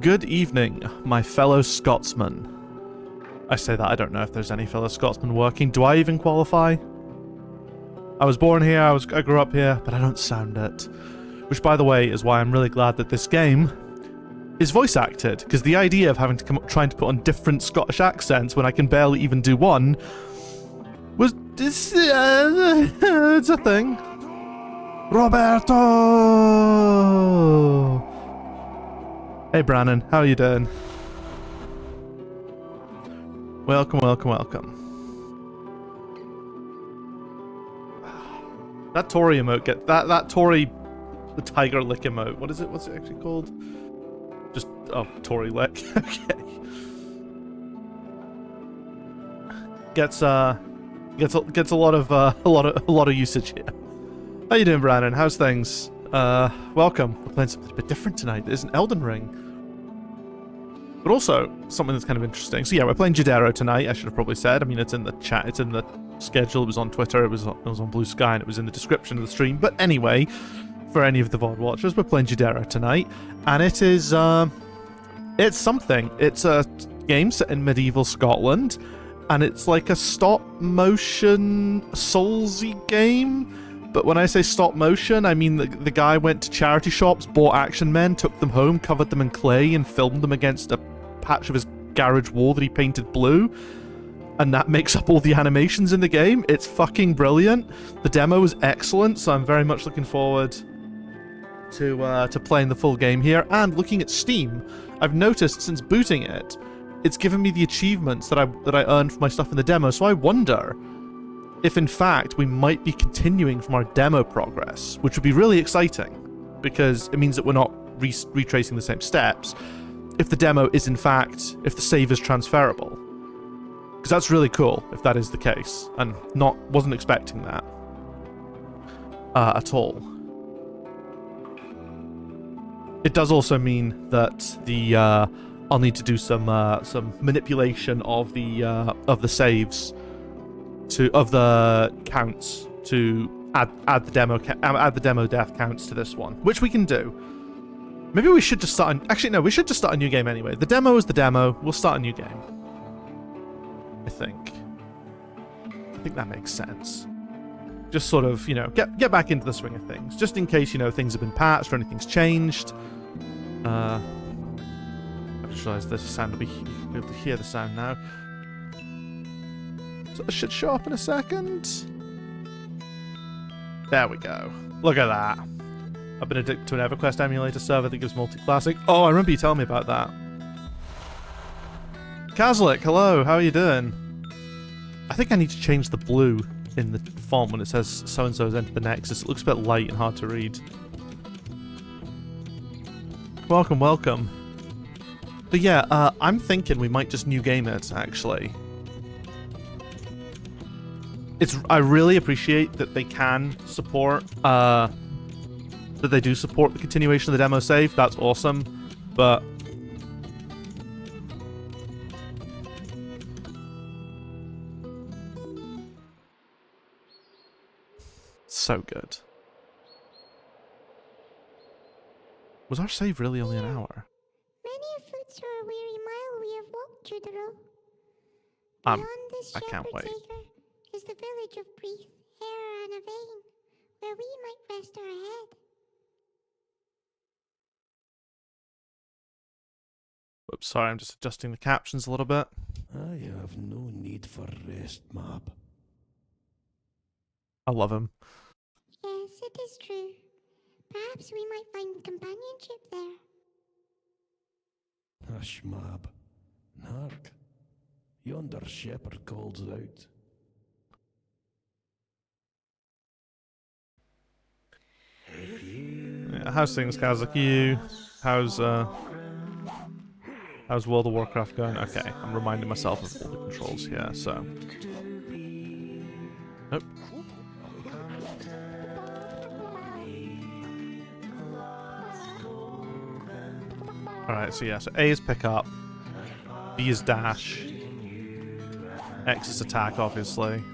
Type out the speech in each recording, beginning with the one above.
Good evening, my fellow Scotsmen. I say that, I don't know if there's any fellow Scotsmen working. Do I even qualify? I was born here, I grew up here, but I don't sound it. Which, by the way, is why I'm really glad that this game is voice acted, because the idea of having to come up trying to put on different Scottish accents when I can barely even do one was... it's a thing. Roberto! Hey Brannon, how are you doing? Welcome, welcome, welcome. That Tory emote that Tory, the tiger lick emote. What is it? What's it actually called? Just Tory lick. Okay. Gets a lot of usage here. How you doing, Brannon? How's things? Welcome. We're playing something a bit different tonight. There's an Elden Ring. But also, something that's kind of interesting. So yeah, we're playing Judero tonight, I should have probably said. I mean, it's in the chat, it's in the schedule, it was on Twitter, it was on Blue Sky, and it was in the description of the stream. But anyway, for any of the VOD watchers, we're playing Judero tonight. And it is, it's something. It's a game set in medieval Scotland, and it's like a stop-motion Soulsy game. But when I say stop motion, I mean the guy went to charity shops, bought action men, took them home, covered them in clay, and filmed them against a patch of his garage wall that he painted blue. And that makes up all the animations in the game. It's fucking brilliant. The demo is excellent, so I'm very much looking forward to playing the full game here. And looking at Steam, I've noticed since booting it, it's given me the achievements that I earned for my stuff in the demo. So I wonder if in fact we might be continuing from our demo progress, which would be really exciting, because it means that we're not retracing the same steps. If the demo is in fact, if the save is transferable. Because that's really cool, if that is the case, and wasn't expecting that at all. It does also mean that I'll need to do some manipulation of the saves of the counts to add the demo death counts to this one, which we can do. Maybe we should just start actually no, we should just start a new game anyway. The demo is the demo. We'll start a new game. I think that makes sense. Just sort of, get back into the swing of things, just in case, things have been patched or anything's changed. I just realized there's a sound. You'll be able to hear the sound now. So it should show up in a second. There we go. Look at that. I've been addicted to an EverQuest emulator server that gives multi-classic. Oh, I remember you telling me about that. Kazlik, hello, how are you doing? I think I need to change the blue in the font when it says so-and-so has entered the Nexus. It looks a bit light and hard to read. Welcome, welcome. But yeah, I'm thinking we might just new game it, actually. I really appreciate that they can support, that they do support the continuation of the demo save. That's awesome, but so good. Was our save really only an hour? Many a foot or a weary mile we have walked, Judero. Beyond this I can't wait. acre is the village of Breath, Hair and Avain, where we might rest our head. Oops, sorry, I'm just adjusting the captions a little bit. I have no need for rest, Mab. I love him. Yes, it is true. Perhaps we might find companionship there. Hush, Mab. Hark. Yonder shepherd calls out. Yeah, how's things, Kazak? How's World of Warcraft going? Okay, I'm reminding myself of all the controls here, so. Nope. Alright, so yeah, so A is pick up, B is dash, X is attack, obviously.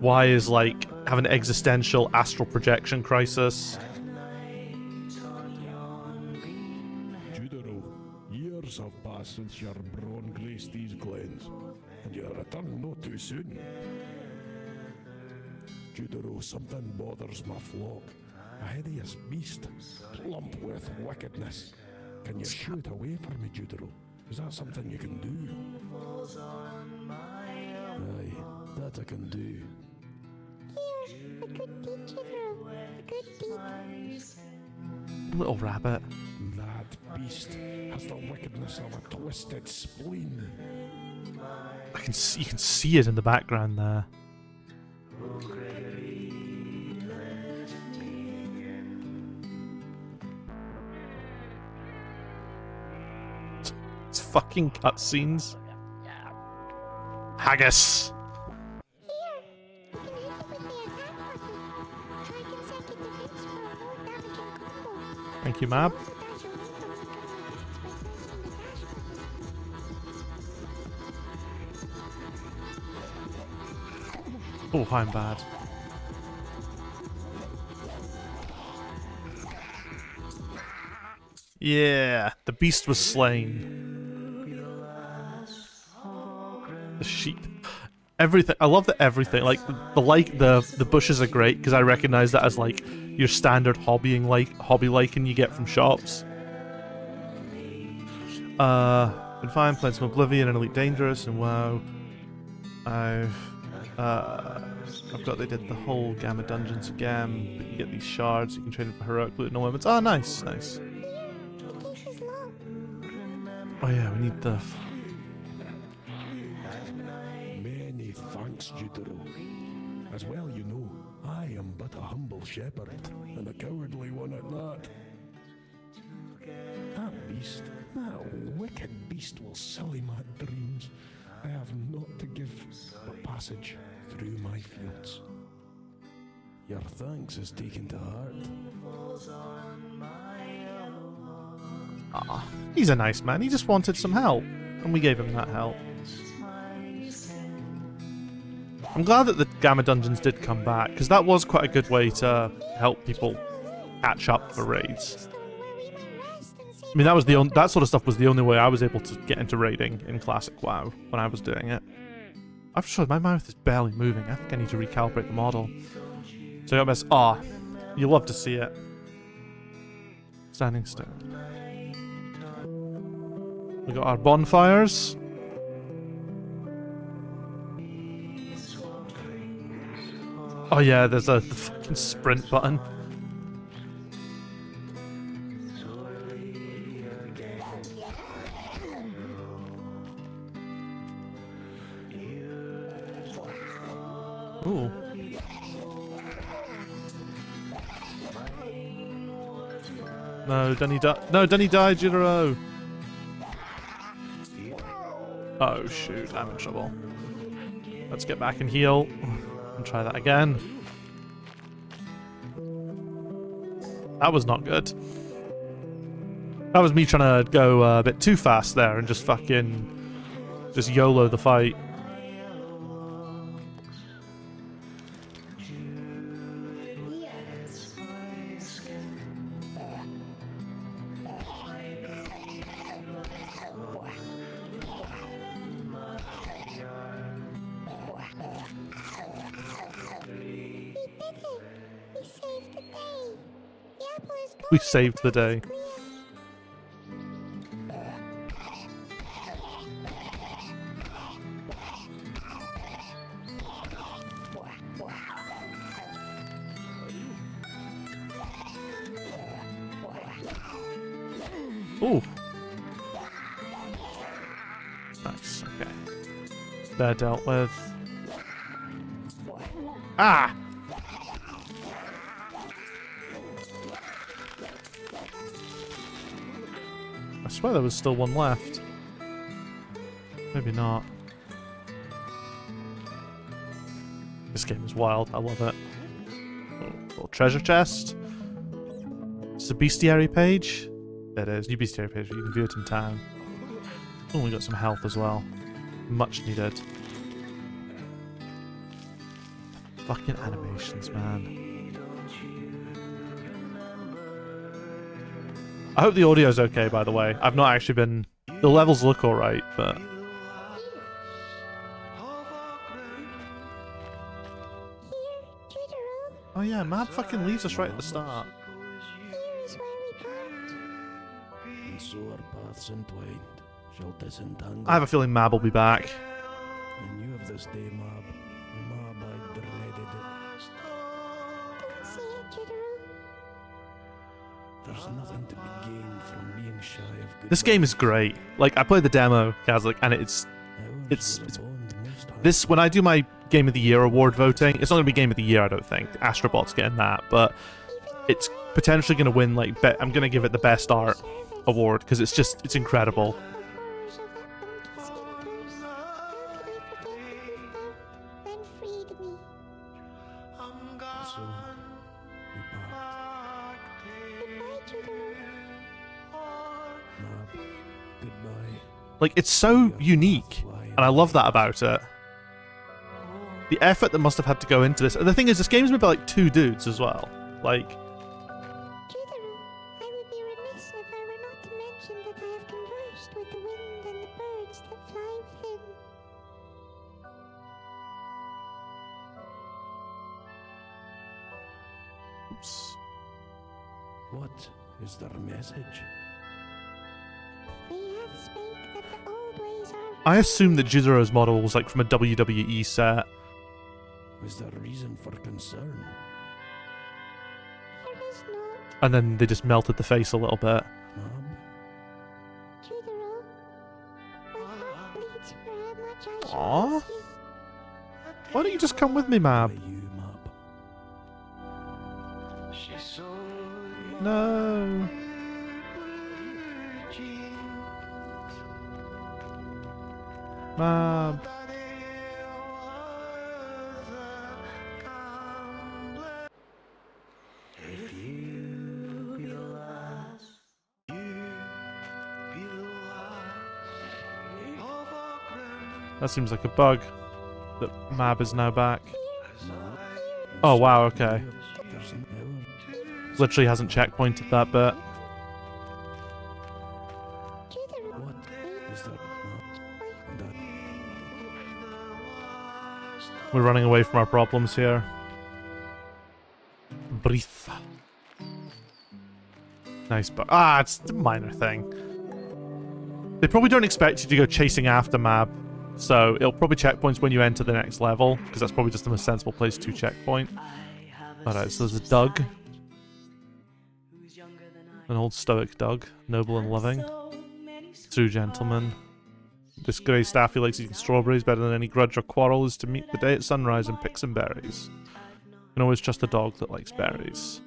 Y is like have an existential astral projection crisis. years have passed since your brawn graced these glens, and your return no too soon. Judero, something bothers my flock. A hideous beast, plump with wickedness. Can you shoo it away from me, Judero? Is that something you can do? Aye, that I can do. Here, a good deed, Judero. A good deed. Little rabbit. That beast has the wickedness of a twisted spleen. You can see it in the background there. It's fucking cutscenes. Haggis. Here, you can hit it with the attack button. Try consecutive hits for a more damaging combo. Thank you, Mab. Also dash away from the cover hits by pressing the dash button. Oh, I'm bad. Yeah, the beast was slain. The sheep. Everything. I love that everything. Like the bushes are great because I recognize that as like your standard hobby lichen you get from shops. Been fine playing some Oblivion and Elite Dangerous and WoW. I've got they did the whole Gamma Dungeons again, but you get these shards, you can trade them for heroic loot and no limits. Oh, nice, nice. The case is low. Oh yeah, we need the. Many thanks, Judero. As well you know, I am but a humble shepherd, and a cowardly one at that. That beast, that wicked beast will sully my dreams. I have naught to give but passage through my fields. Your thanks is taken to heart. Ah, he's a nice man. He just wanted some help, and we gave him that help. I'm glad that the Gamma Dungeons did come back, because that was quite a good way to help people catch up for raids. I mean, that sort of stuff was the only way I was able to get into raiding in Classic WoW when I was doing it. I've showed my mouth is barely moving. I think I need to recalibrate the model. So I got this. Ah, you love to see it. Standing still. We got our bonfires. Oh yeah, there's the fucking sprint button. Ooh. No, Dunny died. No, Dunny died, Judero. Oh shoot, I'm in trouble. Let's get back and heal. And try that again. That was not good. That was me trying to go a bit too fast there and just YOLO the fight. We saved the day. Ooh. Nice, okay. They're dealt with. Ah! I swear there was still one left. Maybe not. This game is wild. I love it. Little treasure chest. It's a bestiary page. There it is. New bestiary page. You can view it in town. Oh, we got some health as well. Much needed. Fucking animations, man. I hope the audio's okay, by the way. I've not actually been The levels look alright, but... Here, Judero. Oh yeah, Mab fucking leaves us right at the start. Here is where we part. And so our paths entwined shall disentangle. I have a feeling Mab will be back. And you of this day, Mab. Mab, I dreaded it. Don't say it, Judero. There's nothing to be gained from being shy of good. This game is great. Like, I played the demo, Kazlik, and it's this, when I do my Game of the Year award voting, it's not going to be Game of the Year, I don't think. Astrobot's getting that, but it's potentially going to win, like, I'm going to give it the Best Art award, because it's incredible. The horrors of that monkey skin curse. How could I forget the truth, then freed me? So, we part. Goodbye, Judero. Mab, goodbye. Like, it's so unique, and I love that about it. The effort that must have had to go into this. And the thing is, this game's made by, like, 2 dudes as well. Like... Judero, I would be remiss if I were not to mention that I have conversed with the wind and the birds that fly within. Oops. What is their message? They have spake that the old ways are... I assumed that Judero's model was, like, from a WWE set. Is there reason for concern? There is not, And then they just melted the face a little bit. Mab? Judero. My heart bleeds for how much I should Aw. miss you. Why don't you just come with me, Mab? By you, Mab. No. Mab. That seems like a bug. That Mab is now back. Mab? Oh wow, okay. There's never... Literally hasn't checkpointed that bit. Judero, What is that, Mab? That... We're running away from our problems here. Breathe. Nice, but it's a minor thing. They probably don't expect you to go chasing after Mab, so it'll probably checkpoints when you enter the next level, because that's probably just the most sensible place to checkpoint. Alright, so there's a Doug. An old stoic Doug, noble and loving. True gentleman. This grey staff, he likes eating strawberries better than any grudge or quarrel, is to meet the day at sunrise and pick some berries. You can always trust a dog that likes berries.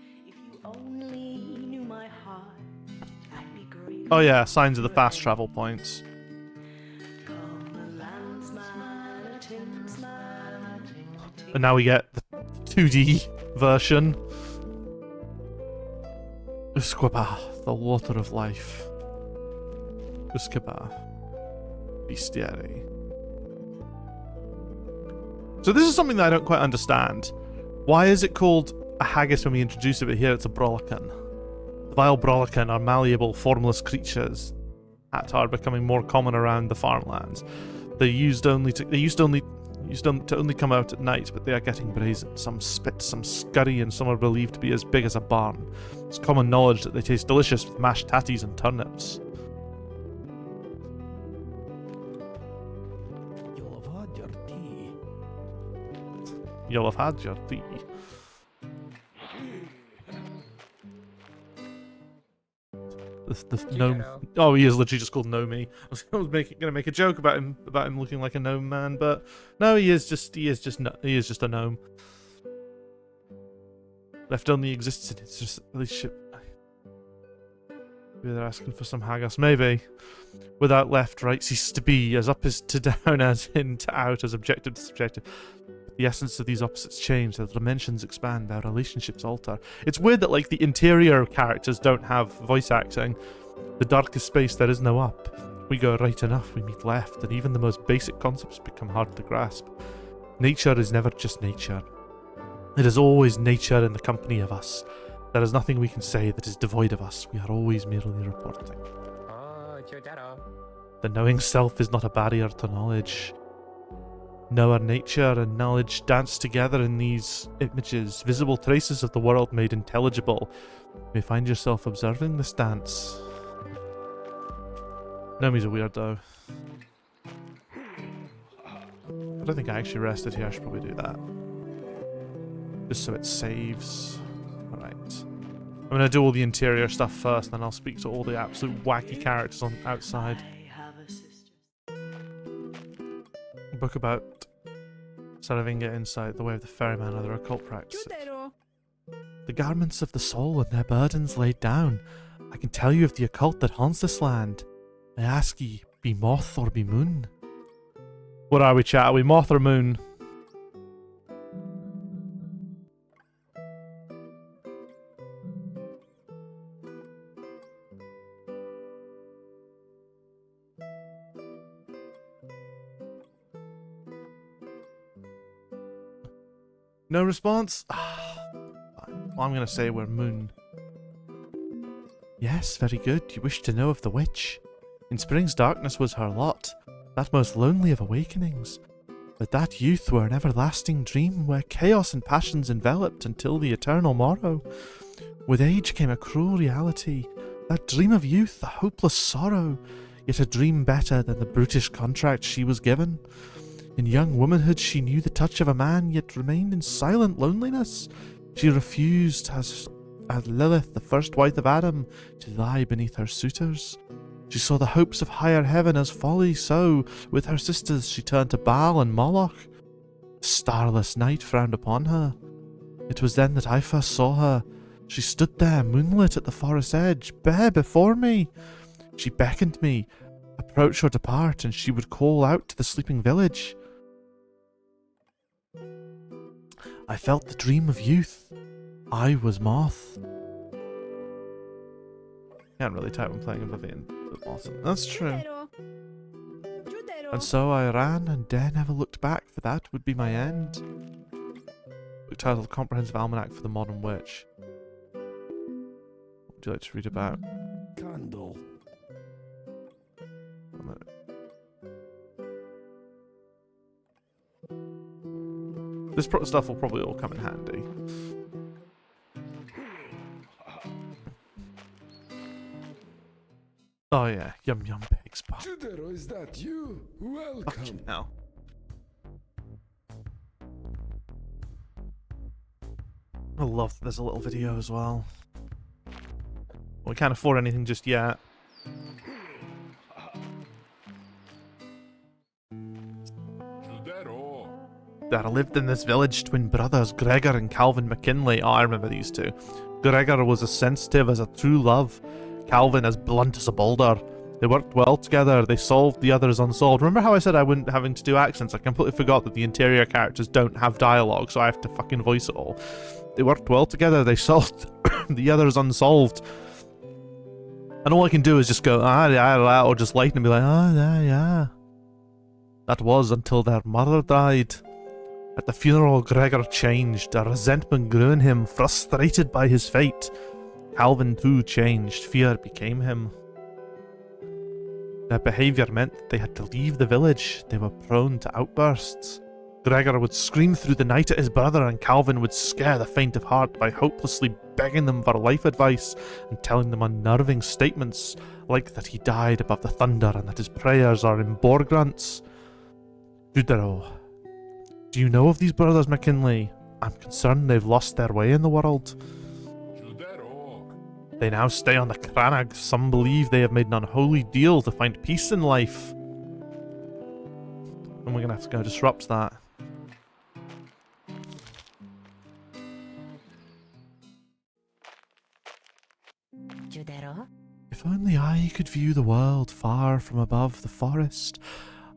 Oh yeah, signs of the fast travel points. And now we get the 2D version. Usquaba, the water of life. Usquaba. Bestiary. So this is something that I don't quite understand. Why is it called a haggis when we introduce it, but here it's a brolican? The vile brolican are malleable, formless creatures that are becoming more common around the farmlands. They used to only come out at night, but they are getting brazen. Some spit, some scurry, and some are believed to be as big as a barn. It's common knowledge that they taste delicious with mashed tatties and turnips. You'll have had your tea. You'll have had your tea. The gnome. Oh, he is literally just called Nomi. I was gonna make a joke about him looking like a gnome man, but no, he is just a gnome. Left only exists in its relationship. Maybe they're asking for some haggis. Maybe. Without left, right ceases to be, as up is to down, as in to out, as objective to subjective. The essence of these opposites change, as dimensions expand, our relationships alter. It's weird that, like, the interior characters don't have voice acting. The darkest space, there is no up. We go right enough, we meet left, and even the most basic concepts become hard to grasp. Nature is never just nature. It is always nature in the company of us. There is nothing we can say that is devoid of us. We are always merely reporting. Oh, Judero. The knowing self is not a barrier to knowledge. Knower nature and knowledge dance together in these images, visible traces of the world made intelligible. You may find yourself observing this dance. Nomi's a weirdo. I don't think I actually rested here. I should probably do that. Just so it saves. Alright. I'm gonna do all the interior stuff first, then I'll speak to all the absolute wacky characters on outside. A book about Saravinga insight, the way of the ferryman, other occult practices. Judero. The garments of the soul and their burdens laid down. I can tell you of the occult that haunts this land. I ask ye, be moth or be moon? What are we, chat? Are we moth or moon? No response? Well, I'm going to say we're moon. Yes, very good. You wish to know of the witch. In spring's darkness was her lot, that most lonely of awakenings. But that youth were an everlasting dream, where chaos and passions enveloped until the eternal morrow. With age came a cruel reality, that dream of youth, a hopeless sorrow, yet a dream better than the brutish contract she was given. In young womanhood she knew the touch of a man, yet remained in silent loneliness. She refused, as Lilith, the first wife of Adam, to lie beneath her suitors. She saw the hopes of higher heaven as folly, so, with her sisters, she turned to Baal and Moloch. The starless night frowned upon her. It was then that I first saw her. She stood there, moonlit at the forest edge, bare before me. She beckoned me, approach or depart, and she would call out to the sleeping village. I felt the dream of youth. I was Moth. Can't really type when playing Oblivion, but awesome. That's true. Judero. Judero. And so I ran and dare never looked back, for that would be my end. Book titled Comprehensive Almanac for the Modern Witch. What would you like to read about? Candle. This stuff will probably all come in handy. Oh yeah, yum yum pig's butt. Judero, is that you? Welcome. Fucking hell. I love that there's a little video as well. We can't afford anything just yet. Judero. There lived in this village twin brothers, Gregor and Calvin McKinley. Oh, I remember these two. Gregor was as sensitive as a true love. Calvin as blunt as a boulder. They worked well together. They solved the others unsolved. Remember how I said I wouldn't having to do accents? I completely forgot that the interior characters don't have dialogue, so I have to fucking voice it all. They worked well together. They solved the others unsolved. And all I can do is just go, ah, yeah, or just lighten and be like, ah, yeah, yeah. That was until their mother died. At the funeral, Gregor changed. A resentment grew in him, frustrated by his fate. Calvin too changed. Fear became him. Their behaviour meant that they had to leave the village. They were prone to outbursts. Gregor would scream through the night at his brother, and Calvin would scare the faint of heart by hopelessly begging them for life advice and telling them unnerving statements like that he died above the thunder and that his prayers are in boar grunts. Judero, do you know of these brothers McKinley? I'm concerned they've lost their way in the world. Judero. They now stay on the Cranag. Some believe they have made an unholy deal to find peace in life. And we're gonna have to go disrupt that. Judero? If only I could view the world far from above the forest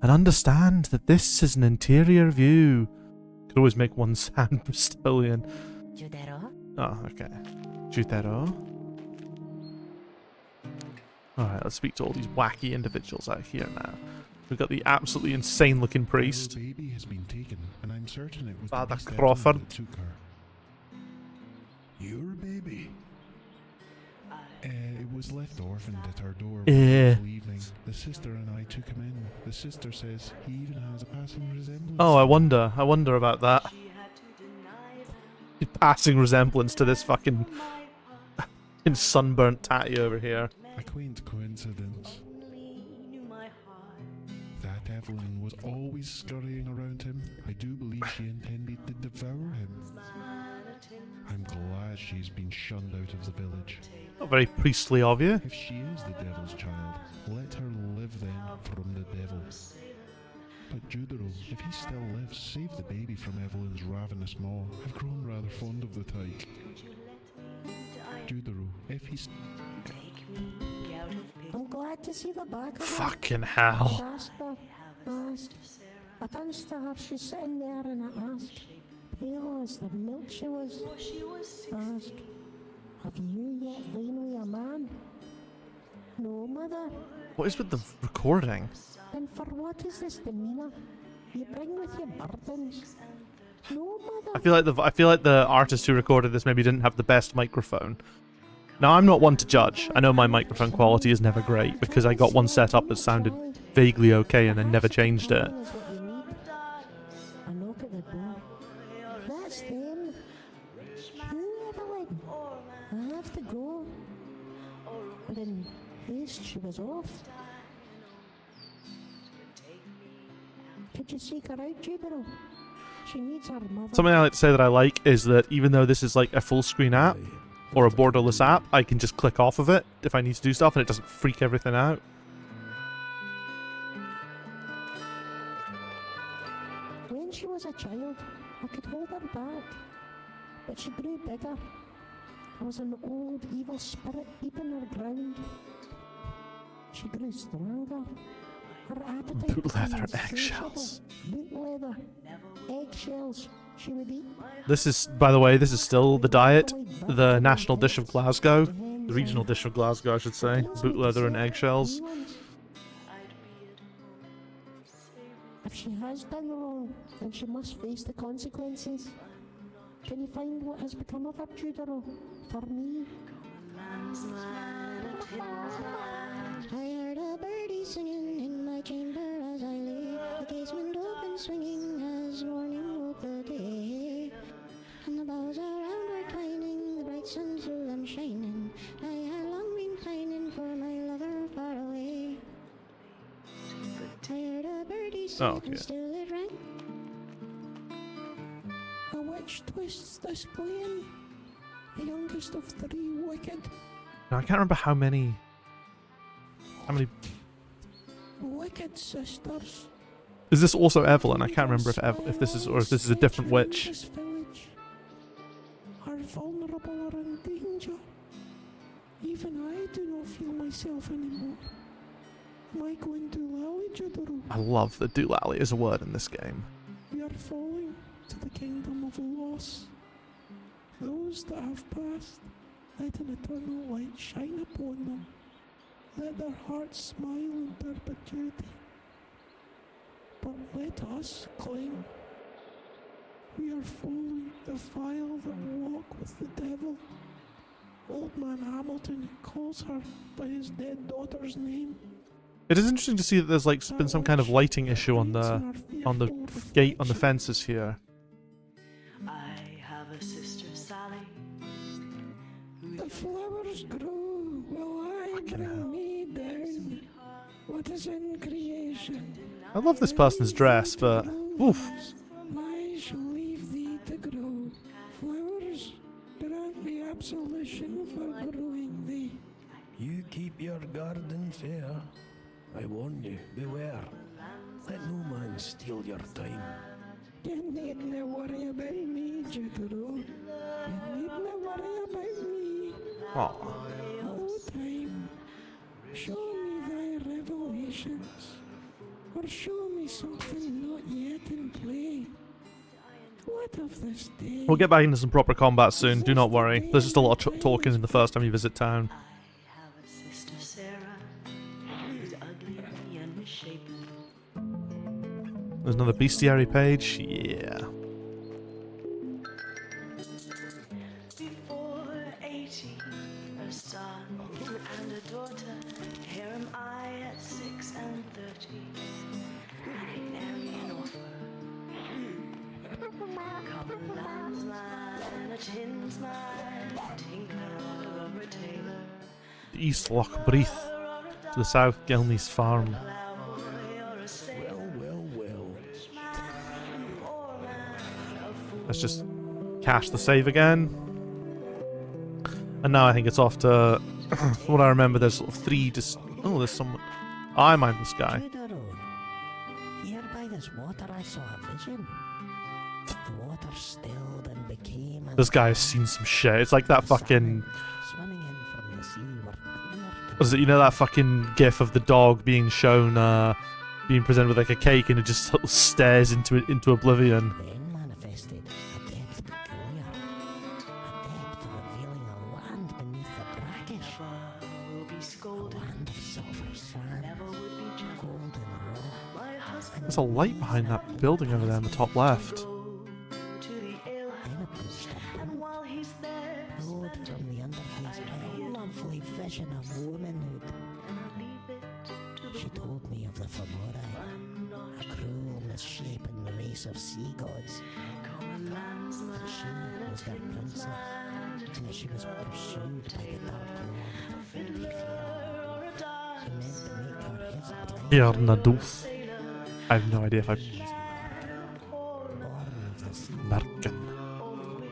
and understand that this is an interior view. Could always make one sound Bristolian. Judero? Oh, okay. Judero. Alright, let's speak to all these wacky individuals out here now. We've got the absolutely insane looking priest. Our baby has been taken, and I'm certain it was Father the beast Crawford. that took her. Your baby. It was left orphaned at our door one Yeah. fateful evening. The sister and I took him in. The sister says he even has a passing resemblance. Oh, to I me. wonder about that. Passing resemblance to this fucking sunburnt tatty over here. A quaint coincidence. That Evelyn was always scurrying around him. I do believe she intended to devour him. I'm glad she's been shunned out of the village. Not very priestly of you. If she is the devil's child, let her live then from the devil. But Judero, if he still lives, save the baby from Evelyn's ravenous maw. I've grown rather fond of the tyke. Judero, if he's... I'm glad to see the back of her. Fucking hell. Asked her. I danced to her, she's sitting there and I asked, pale as the milk she was. Asked, have you yet lain with a man? No, mother. What is with the recording? Then for what is this demeanour? You bring with you burdens. No, mother. I feel like the artist who recorded this maybe didn't have the best microphone. Now, I'm not one to judge. I know my microphone quality is never great because I got one set up that sounded vaguely okay and then never changed it. Is what you need. I knock at the door. That's them. Who, Evelyn? I have to go. But in haste she was off. Could you seek her out, Judero? She needs her mother. Something I like to say that I like is that even though this is like a full screen app or a borderless app, I can just click off of it if I need to do stuff and it doesn't freak everything out. When she was a child, I could hold her back. But she grew bigger. There was an old evil spirit deep in her ground. She grew stronger. Her appetite Boot leather, became insatiable. eggshells. Boot leather, eggshells. She would eat. This is, by the way, this is still the diet, the national dish of Glasgow, the regional dish of Glasgow, I should say. Boot leather and eggshells. If she has done wrong, then she must face the consequences. Can you find what has become of her, Judero? For me? I heard a birdie singing in my chamber as I lay, the casement open swinging as morning woke the day. And the boughs around were twining, the bright sun through them shining. I had long been pining for my lover far away. I heard a birdie sing okay. and still it rang. A witch twists this glen, the youngest of three wicked. Now, I can't remember how many Wicked sisters. is this also Evelyn? I can't remember if this is a different witch. This village are vulnerable or in danger. Even I do not feel myself anymore. Am I going to lally, Judero? I love that doolally is a word in this game. We are falling to the kingdom of loss. Those that have passed, let an eternal light shine upon them. Let their hearts smile in perpetuity. But let us cling. We are following the file that walk with the devil. Old man Hamilton calls her by his dead daughter's name. It is interesting to see that there's like been some kind of lighting issue on the gate on the fences here. I have a sister, Sally. The flowers grow, will I Fucking hell. bring me down? What is in creation? I love this person's dress, but oof. I shall leave thee to grow. Flowers, grant me absolution for growing thee. You keep your garden fair. I warn you, beware. Let no man steal your time. You needna worry about me, Judero. You needna worry about me. Aw. Oh, time, show me thy revelations. Or show me something not yet in play. What of this day? We'll get back into some proper combat soon, do not worry. There's just a lot of talking in the first time you visit town. I have a sister, Sarah, who's ugly and misshapen. There's another bestiary page. Yeah. Before 18, a son son and a daughter. Here am I at 6 and 30, and I marry an offer. Come a landsman, a tinsman, tinker, a retailer. East Loch Breath to the south, Gilney's farm. Well. Let's just cache the save again. And now I think it's off to... From what I remember, there's sort of 3 oh, there's someone... I mind this guy. Judero, here by this water I saw a vision. The water stilled and became... This guy has seen some shit. It's like that fucking... Swimming in from the sea were clear to Was it, you know that fucking gif of the dog being shown, being presented with like a cake and it just sort of stares into oblivion? then manifested a depth peculiar. A depth revealing a land beneath the brackish. Will be A scolded, land of silver sand, never would be gentle. golden raw. My husband There's a light behind that building over there in the top left. go to the ale Then approached a and while he's there, road from the underneath by a lovely vision of womanhood. and I leave it to the She told me of the Femori, I'm not a cruel, misshapen race of sea gods. come a landsman, That she was their princess, and that she was pursued by the Dark Lord. or a dance. He meant to make her his bride, Bjarnadolf. I have no idea if I... born of the sea. Merkin.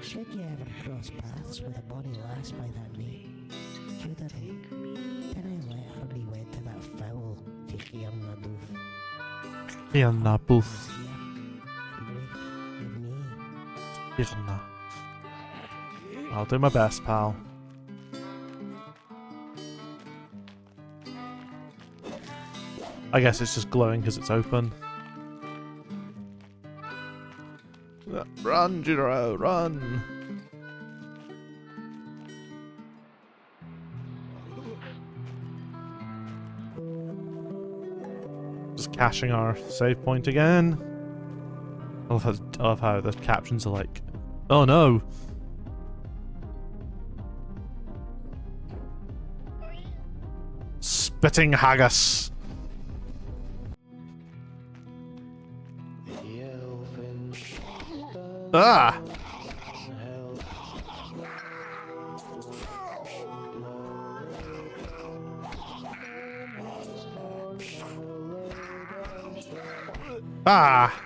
Should you ever cross paths with a bonny lass by that name, Judero, then I let her be wed to that foul Bjarnadolf. Bjarnadolf. Here, with me. Bjarna. I'll do my best, pal. I guess it's just glowing because it's open. Run, Judero, run! Just caching our save point again. I love how the captions are like, oh no! Spitting haggis! Ah! Ah!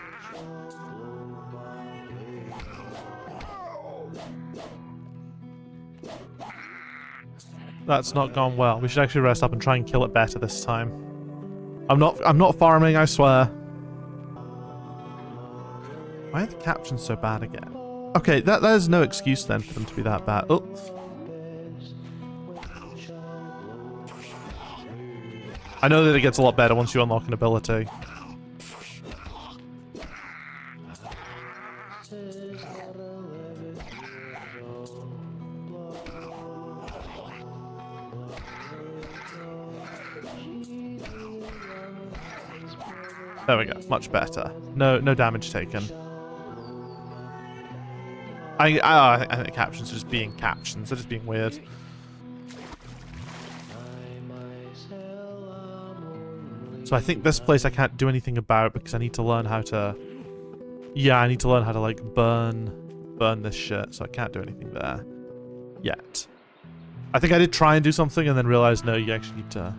That's not gone well. We should actually rest up and try and kill it better this time. I'm not farming, I swear. Why are the captions so bad again? Okay, that is no excuse then for them to be that bad. Oh. I know that it gets a lot better once you unlock an ability. There we go, much better. No damage taken. I think the captions are just being captions. They're just being weird. So I think this place I can't do anything about because I need to learn how to... Yeah, I need to learn how to, like, burn this shit. So I can't do anything there yet. I think I did try and do something and then realized, no, you actually need to...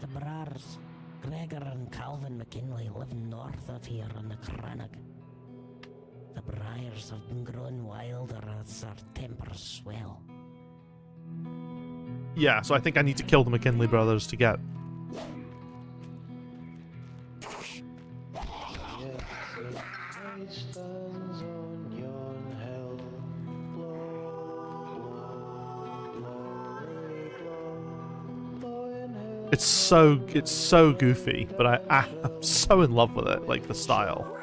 The Brars, Gregor and Calvin McKinley live north of here on the Cranach. The briars have been growing wilder as their tempers swell. Yeah, so I think I need to kill the McKinley brothers to get... It's so goofy, but I'm so in love with it, like the style.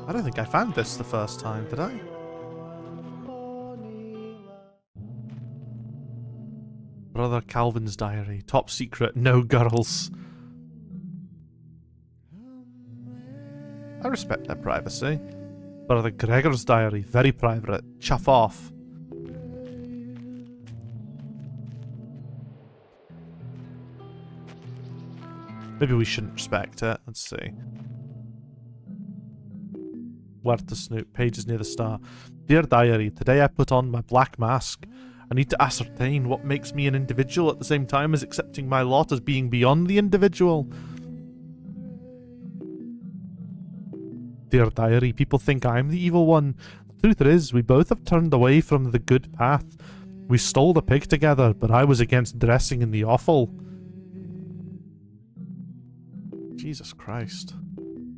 I don't think I found this the first time, did I? Brother Calvin's diary. Top secret. No girls. I respect their privacy. Brother Gregor's diary. Very private. Chuff off. Maybe we shouldn't respect it. Let's see. Where to snoop. Pages near the star. Dear diary, today I put on my black mask. I need to ascertain what makes me an individual at the same time as accepting my lot as being beyond the individual. Dear diary, people think I'm the evil one. The truth is, we both have turned away from the good path. We stole the pig together, but I was against dressing in the offal. Jesus Christ.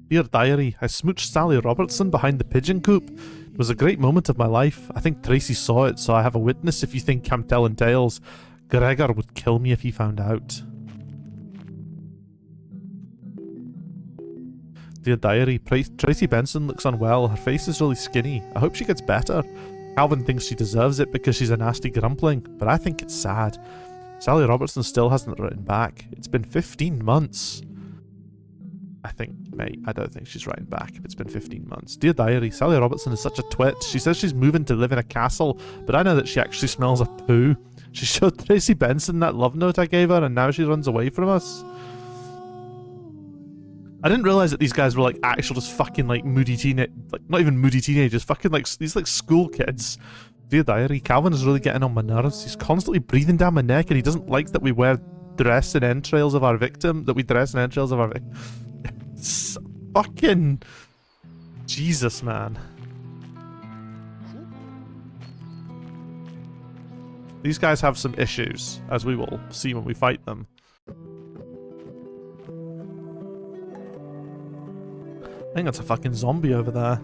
Dear diary, I smooched Sally Robertson behind the pigeon coop. It was a great moment of my life. I think Tracy saw it, so I have a witness if you think I'm telling tales. Gregor would kill me if he found out. Dear diary, Tracy Benson looks unwell. Her face is really skinny. I hope she gets better. Calvin thinks she deserves it because she's a nasty grumpling, but I think it's sad. Sally Robertson still hasn't written back. It's been 15 months. I think, mate, I don't think she's writing back if it's been 15 months. Dear diary, Sally Robertson is such a twit. She says she's moving to live in a castle, but I know that she actually smells of poo. She showed Tracy Benson that love note I gave her, and now she runs away from us. I didn't realize that these guys were like actual just fucking like moody teenage, like not even moody teenagers, fucking like these like school kids. Dear diary, Calvin is really getting on my nerves. He's constantly breathing down my neck, and he doesn't like that we dress in entrails of our victim. It's fucking Jesus, man. These guys have some issues, as we will see when we fight them. I think that's a fucking zombie over there.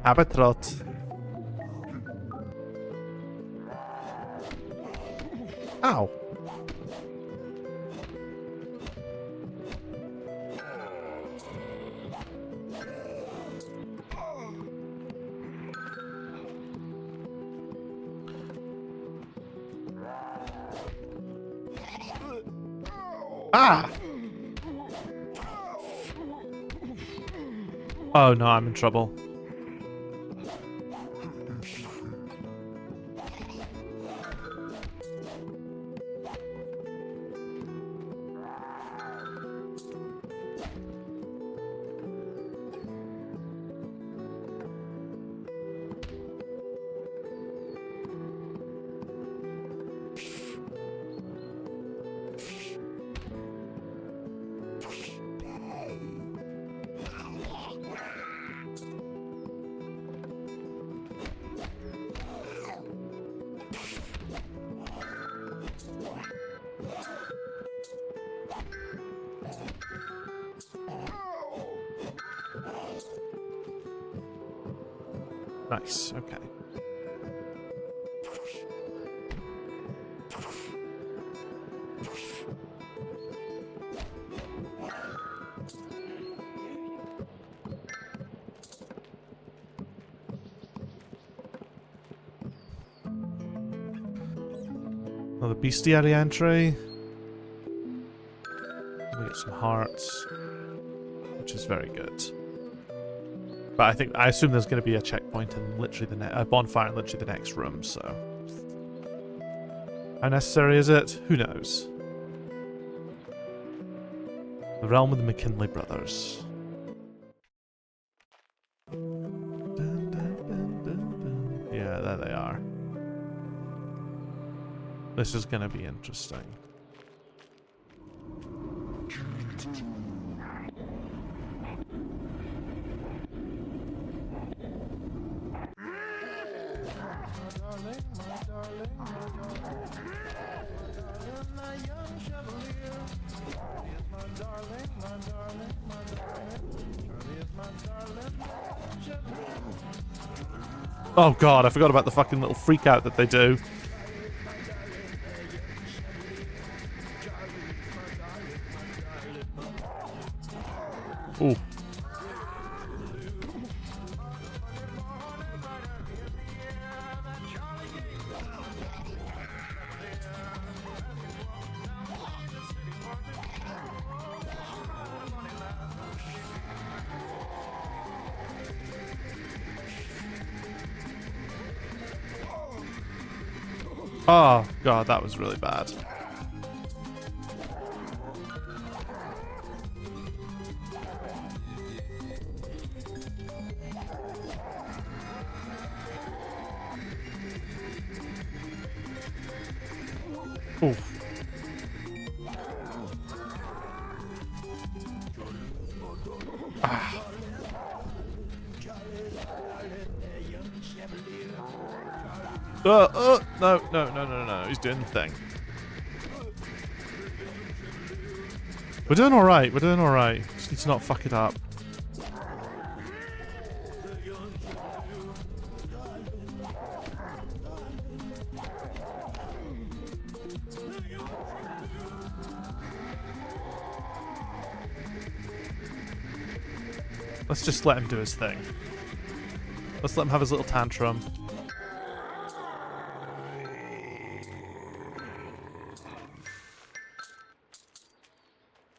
Habitrot. Ow. Ah! Oh no, I'm in trouble. Nice, okay. Another bestiary entry. We get some hearts, which is very good. But I assume there's going to be a checkpoint in literally a bonfire in literally the next room, so. How necessary is it? Who knows? The realm of the McKinley brothers. Yeah, there they are. This is going to be interesting. Oh god, I forgot about the fucking little freak out that they do. Ooh. Oh, God, that was really bad. Oof. Ah. No. He's doing the thing. We're doing alright. We're doing alright. Just need to not fuck it up. Let's just let him do his thing. Let's let him have his little tantrum.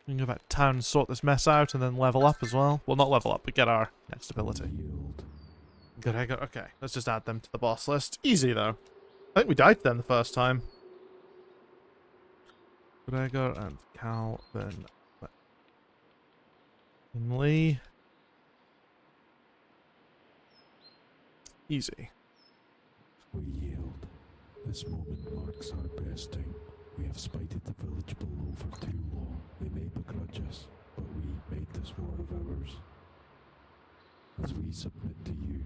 We can go back to town and sort this mess out and then level up as well. Well, not level up, but get our next ability. Good, okay. Let's just add them to the boss list. Easy, though. I think we died to them the first time. Gregor and Calvin. And Lee. Easy. We yield. This moment marks our best time. We have spited the village below for too long. They may begrudge us, but we made this war of ours. As we submit to you,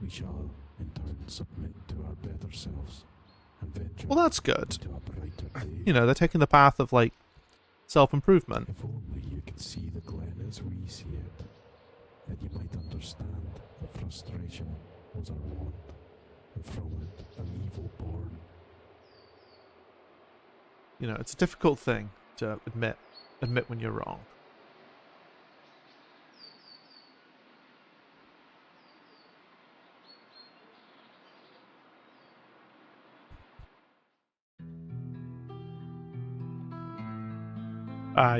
we shall in turn submit to our better selves and venture Well, that's good. into a brighter day. You know, they're taking the path of, like, self-improvement. If only you could see the glen as we see it, then you might understand that frustration was our want, and from it an evil born. You know, it's a difficult thing to admit when you're wrong.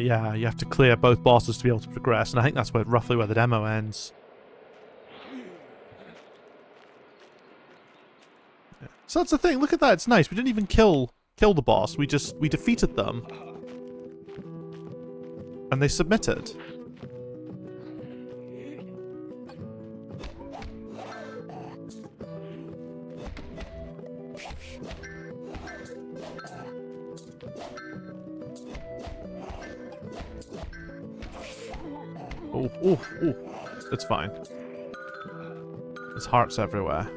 Yeah, you have to clear both bosses to be able to progress, and I think that's roughly where the demo ends. Yeah. So that's the thing, look at that, it's nice. We didn't even kill the boss, we defeated them. And they submitted. Oh, it's fine. There's hearts everywhere.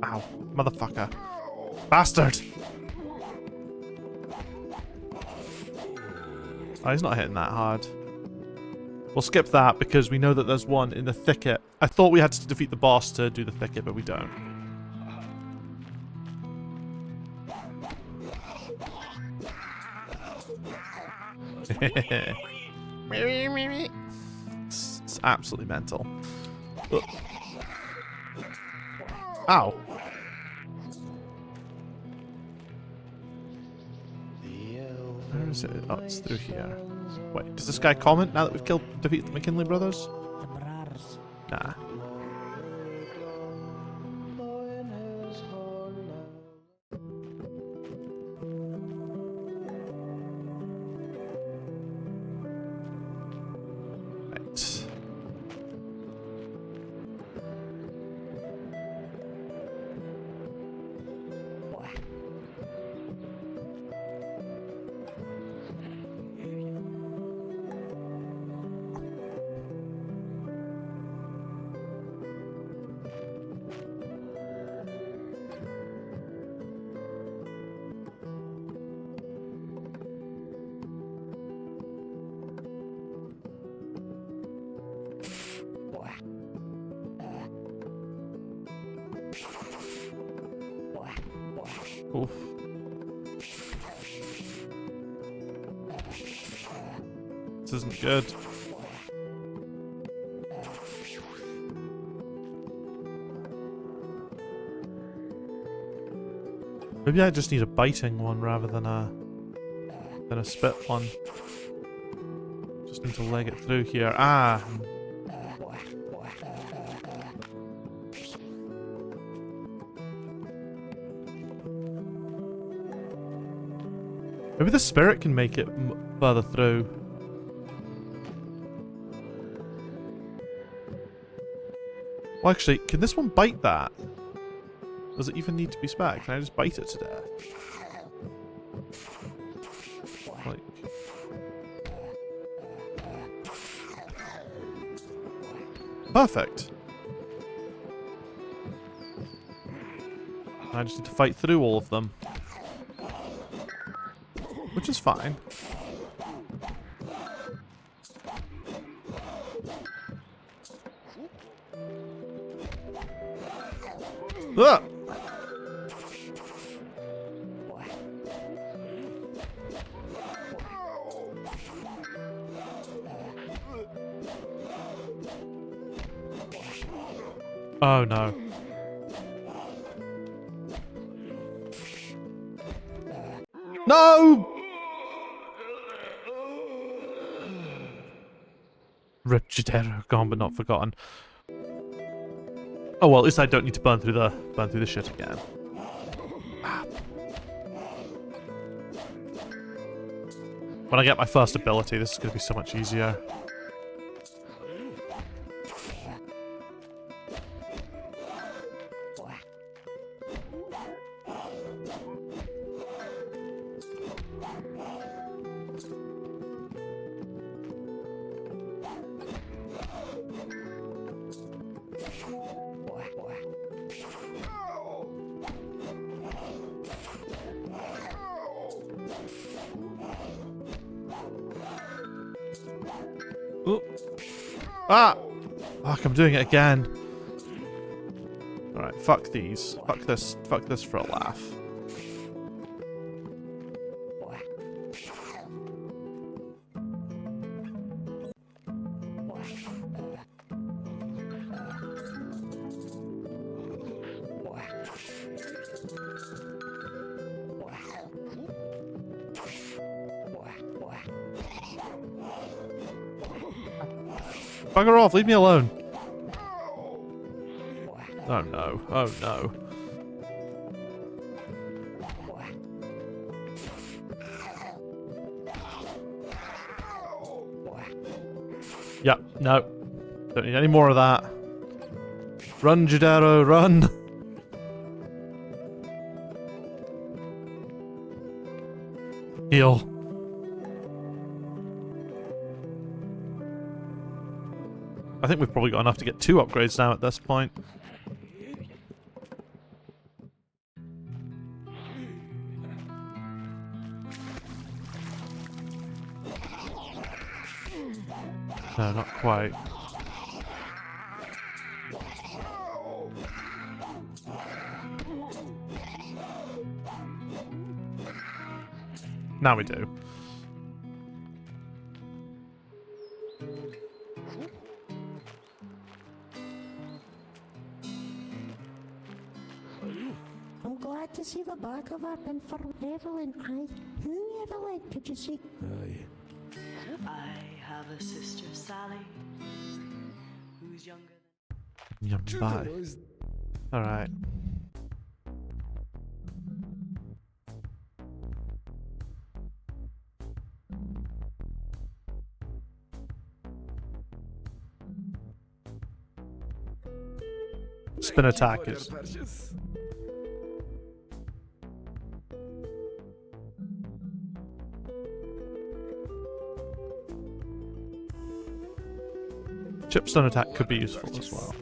Ow, motherfucker. Bastard! Oh, he's not hitting that hard. We'll skip that because we know that there's one in the thicket. I thought we had to defeat the boss to do the thicket, but we don't. It's absolutely mental. Ugh. Ow. Where is it? Oh, it's through here. Wait, does this guy comment now that we've defeated the McKinley brothers? Nah. Right. Oof. This isn't good. Maybe I just need a biting one rather than a spit one. Just need to leg it through here. Ah! Maybe the spirit can make it further through. Well, actually, can this one bite that? Does it even need to be spec? Can I just bite it to death? Like... Perfect! I just need to fight through all of them. Which is fine. Ah! Oh no. No! Rip Judero, gone but not forgotten. Oh well, at least I don't need to burn through the shit again. Ah. When I get my first ability, this is going to be so much easier. Ooh. Ah! Fuck, I'm doing it again. Alright, fuck these. Fuck this for a laugh. Bugger off, leave me alone. Oh no, oh no. Yep, no. Don't need any more of that. Run, Judero, run! Heal. I think we've probably got enough to get 2 upgrades now at this point. No, not quite. Now we do. I'm glad to see the back of her, and for Evelyn, who Evelyn? Could you see? Aye. I have a sister, Sally, who's younger than... Yum, bye. Alright. Spin attack is... Chipstone attack could be useful as well.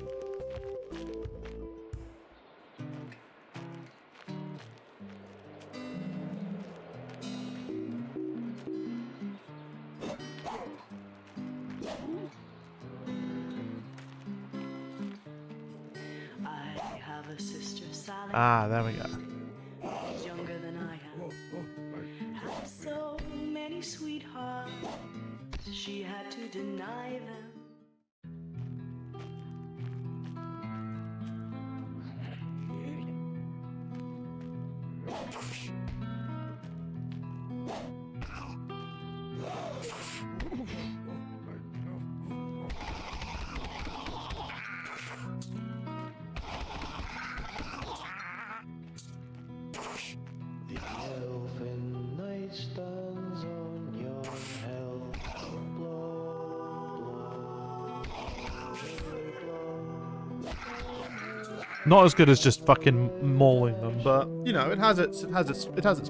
I have a sister, Sally. Ah, there we go. She's younger than I am. Had so many sweethearts, she had to deny them. Elfin night stands on yon hill. Not as good as just fucking mauling them, but you know, it has its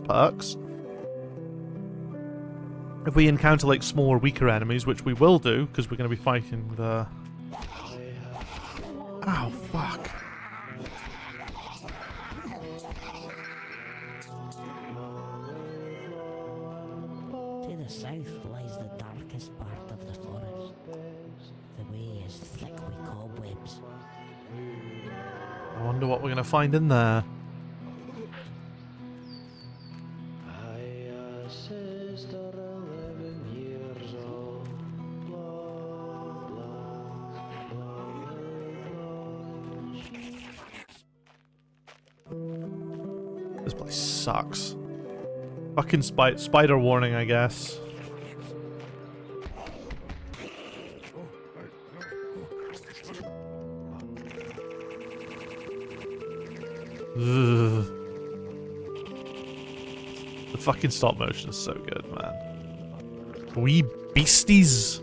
perks. If we encounter like smaller, weaker enemies, which we will do, because we're going to be fighting the. Ow, fuck. To the south lies the darkest part of the forest. The way is thick with cobwebs. I wonder what we're going to find in there. I a sister 11 years old. Blah, blah, blah. This place sucks. Fucking spider warning, I guess. Ugh. The fucking stop motion is so good, man. Wee beasties.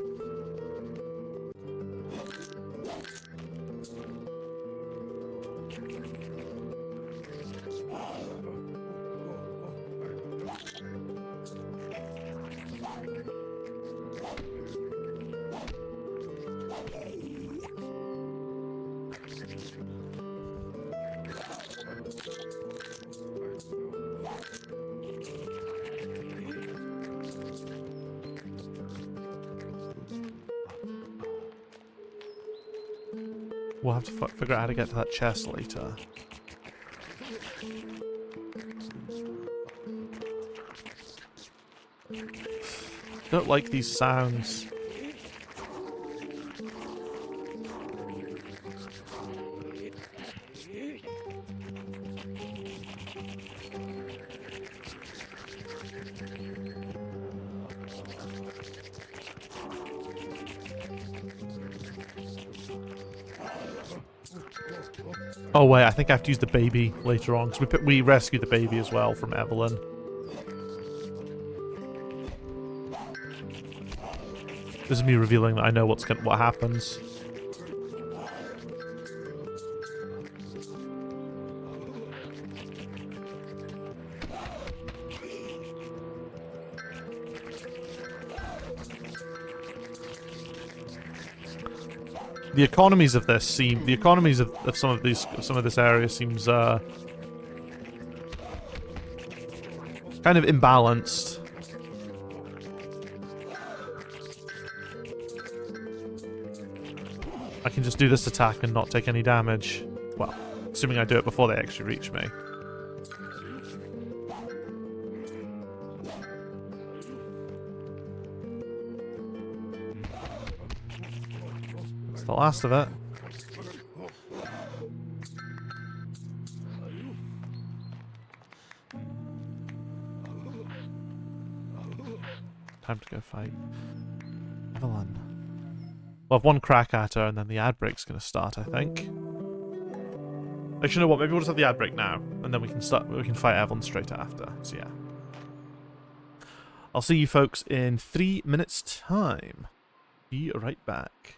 We'll have to figure out how to get to that chest later. Don't like these sounds. Oh wait, I think I have to use the baby later on, because we rescued the baby as well from Evelyn. This is me revealing that I know what happens. The economies of this of some of this area seems kind of imbalanced. I can just do this attack and not take any damage. Well, assuming I do it before they actually reach me. That's the last of it. Time to go fight Evelyn. We'll have one crack at her, and then the ad break's going to start, I think. Actually, you know what? Maybe we'll just have the ad break now, and then we can start. We can fight Evelyn straight after. So yeah, I'll see you folks in 3 minutes' time. Be right back.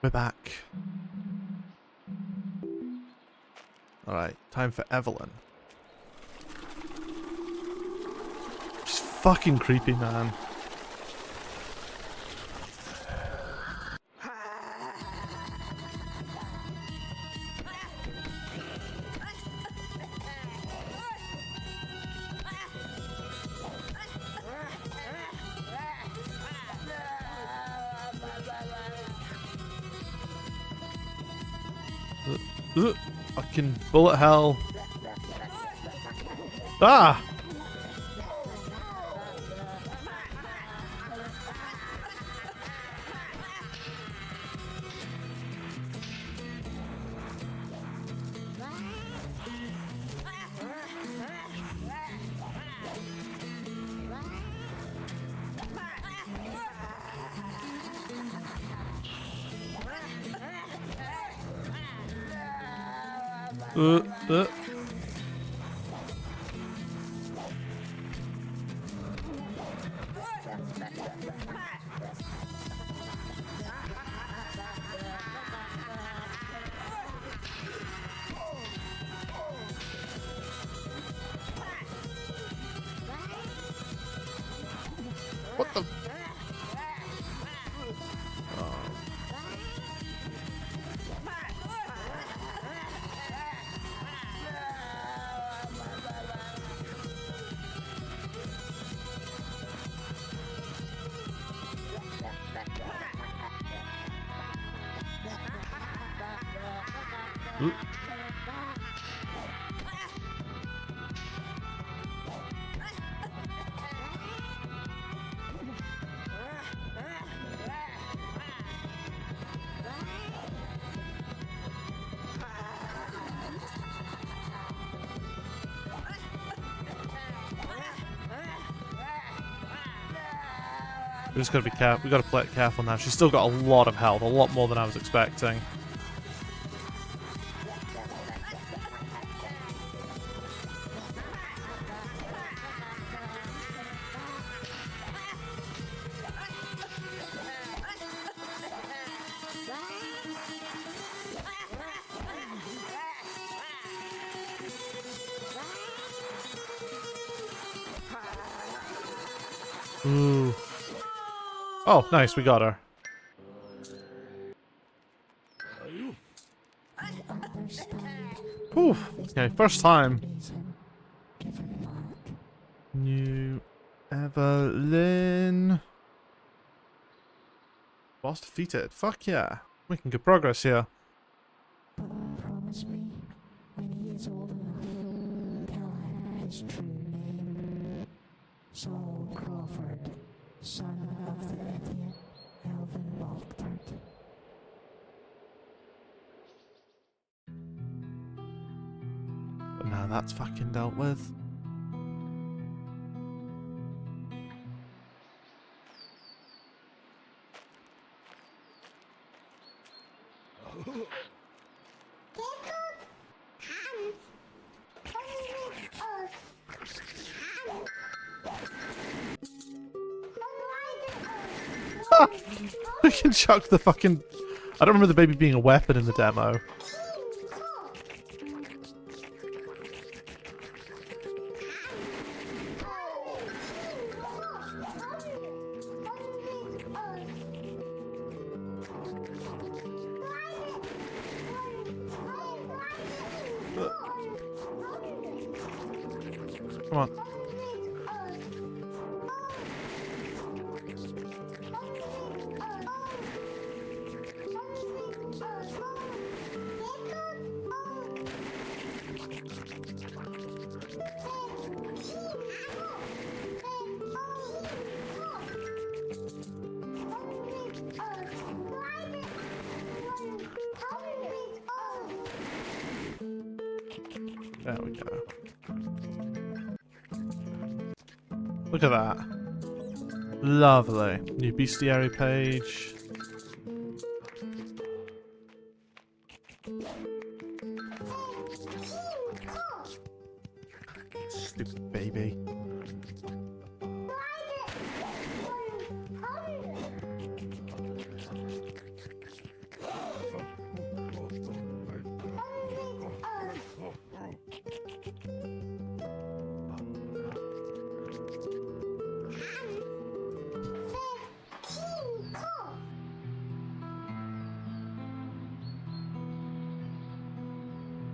We're back. Alright, time for Evelyn. She's fucking creepy, man. Fucking bullet hell. Ah! Uh, uh. What the? Oop. We just gotta be careful. We gotta play it careful now. She's still got a lot of health, a lot more than I was expecting. Ooh. Oh, nice, we got her. I understand. Whew. Okay, first time. Reason. Given back. New Evelyn. Boss defeated. Fuck yeah. Making good progress here. But promise me, when he is old enough, tell him his true name. Saul Crawford, son of the idiot Elvin Waltert. But now that's fucking dealt with. We can chuck the fucking... I don't remember the baby being a weapon in the demo. Come on. There we go. Look at that. Lovely. New bestiary page. Stupid baby.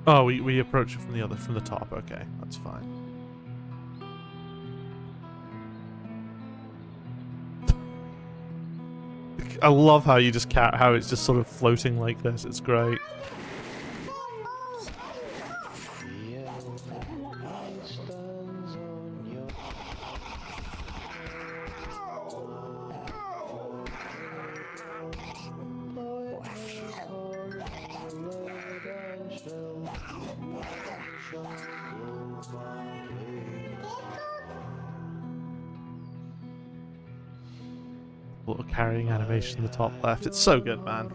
Oh, we approach it from the top. Okay, that's fine. I love how you just how it's just sort of floating like this. It's great. Little carrying animation in the top left. It's so good, man.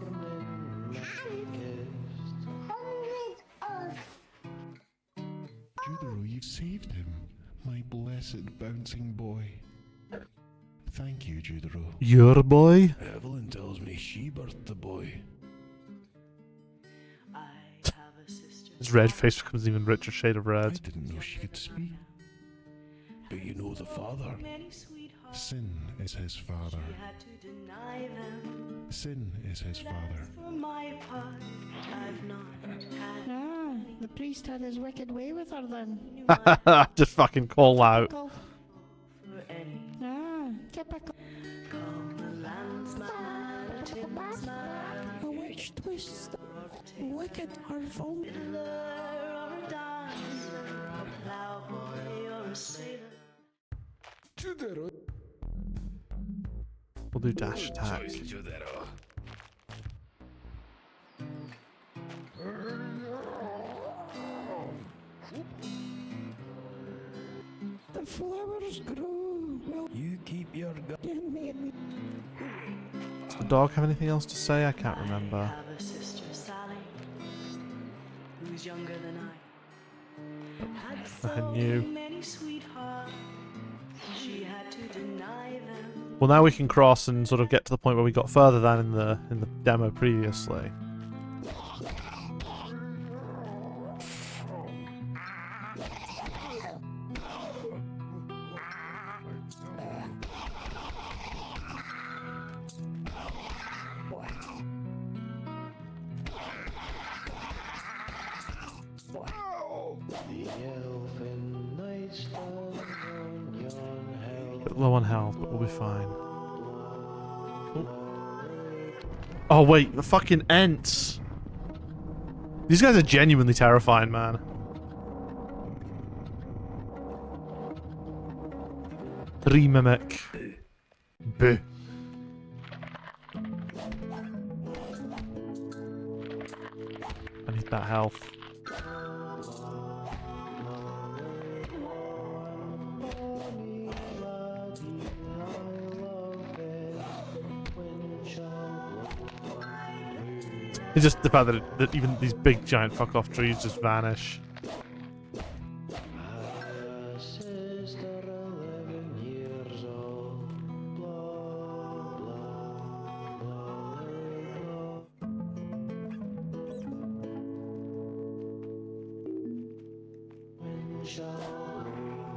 Judero, you've saved him. My blessed bouncing boy. Thank you, Judero. Your boy? Evelyn tells me she birthed the boy. I have a sister. His red face becomes an even richer shade of I red. didn't know she could speak. But you know the father. Many sweethearts. Sin is his father. She had to deny them. Sin is his father. For my part, I've not had. Ah, the priest had his wicked way with her then. Just fucking call out. Typical. For any. Ah, typical. Call the landsman, a tinsman, A witch twists the wicked are vulnerable. fiddler or a dancer, a plowboy or a sailor. Judero. We'll do dash attack. Judero. The flowers grow. Well, You keep your gun. again, made Does the dog have anything else to say? I can't I remember. have a sister, Sally, who's younger than I. Had so knew. many sweethearts, she had to deny them. Well, now we can cross and sort of get to the point where we got further than in the demo previously. The elfin night stands on yon hill. Bit low on health, but we'll be fine. Oh wait, the fucking Ents! These guys are genuinely terrifying, man. Tree Mimic. Boo. I need that health. It's just the fact that even these big giant fuck off trees just vanish. A sister 11 years old. Blah, blah, blah, blah. When shall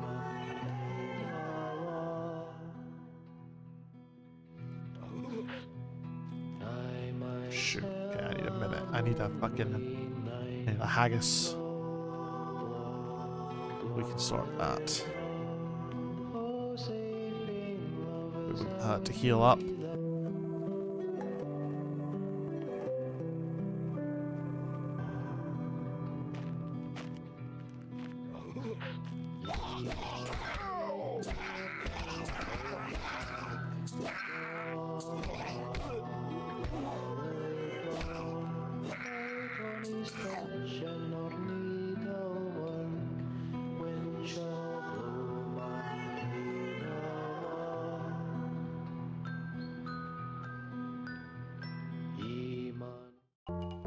my I might Shoot. Okay, I need a minute. I need a fucking... I need a haggis. We can sort that. It wouldn't hurt to heal up.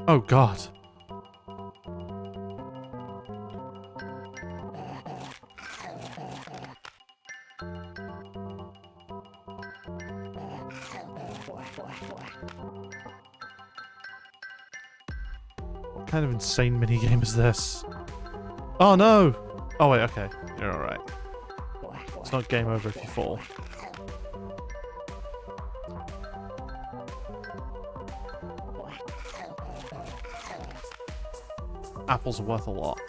Oh god. What kind of insane minigame is this? Oh no! Oh wait, okay. You're alright. It's not game over if you fall. apples are worth a lot.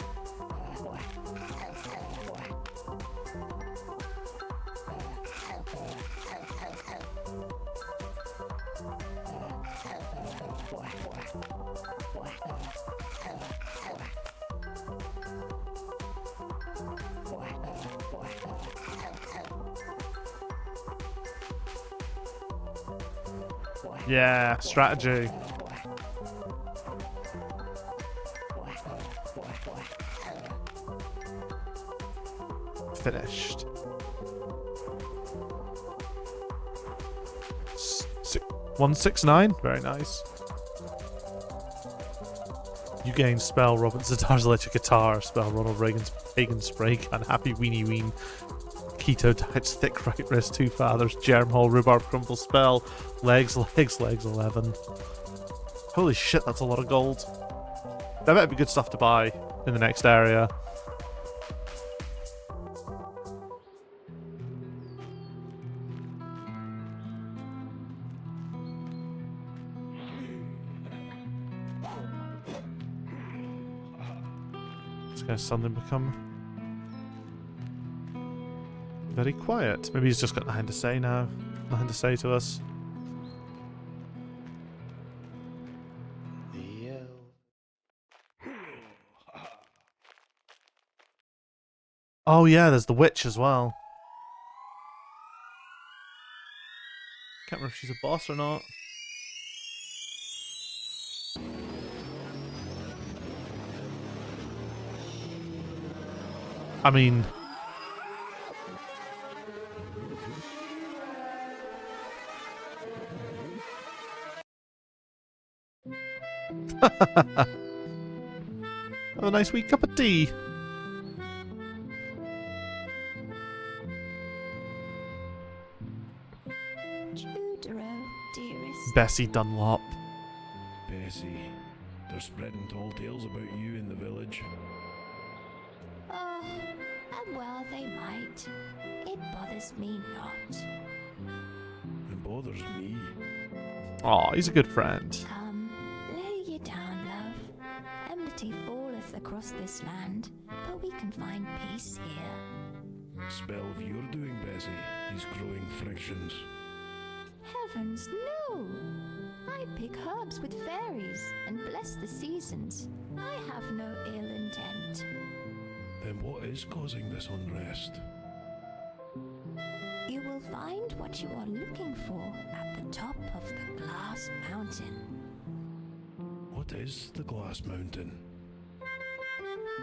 Yeah, strategy. Finished. 169? Very nice. You gain spell Robert Zadar's electric guitar, spell Ronald Reagan's pagan spray gun, happy weenie ween, keto diets, thick right wrist, two fathers, germ hole, rhubarb crumble spell, legs 11. Holy shit, that's a lot of gold. That better be good stuff to buy in the next area. This guy's suddenly become very quiet. Maybe he's just got nothing to say now. Nothing to say to us. Oh yeah, there's the witch as well. Can't remember if she's a boss or not. I mean... Have a nice wee cup of tea. Judero, dearest. Bessie Dunlop. Bessie, they're spreading tall tales about you in the village. Oh, and well they might. It bothers me not. It bothers me. Aw, he's a good friend. Come, lay ye down, love. Enmity falleth across this land, but we can find peace here. Spell of your doing, Bessie, these growing frictions. Heavens, no! I pick herbs with fairies and bless the seasons. I have no ill intent. Then what is causing this unrest? You will find what you are looking for at the top of the glass mountain. What is the Glass Mountain?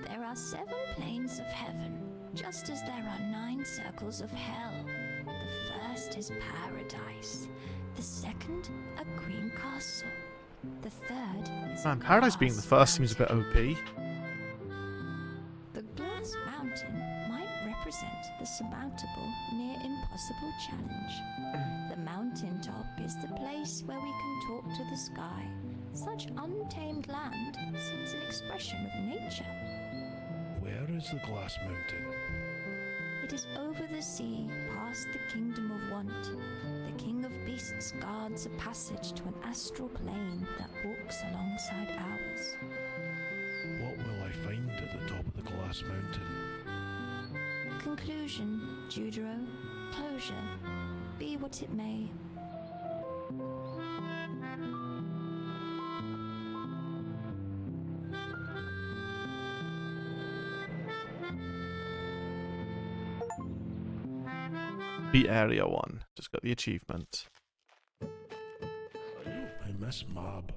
There are 7 planes of heaven, just as there are 9 circles of hell. The first is paradise. The second, a green castle. The third is Man, a Paradise being the glass first seems a bit mountain. OP. The glass mountain might represent the surmountable, near impossible challenge. The mountain top is the place where we can talk to the sky. Such untamed land seems an expression of nature. Where is the Glass Mountain? It is over the sea, past the kingdom of want. The king of beasts guards a passage to an astral plane that walks alongside ours. What will I find at the top of the Glass Mountain? Conclusion, Judero. Closure. Be what it may. Beat Area 1. Just got the achievement. I miss Mob.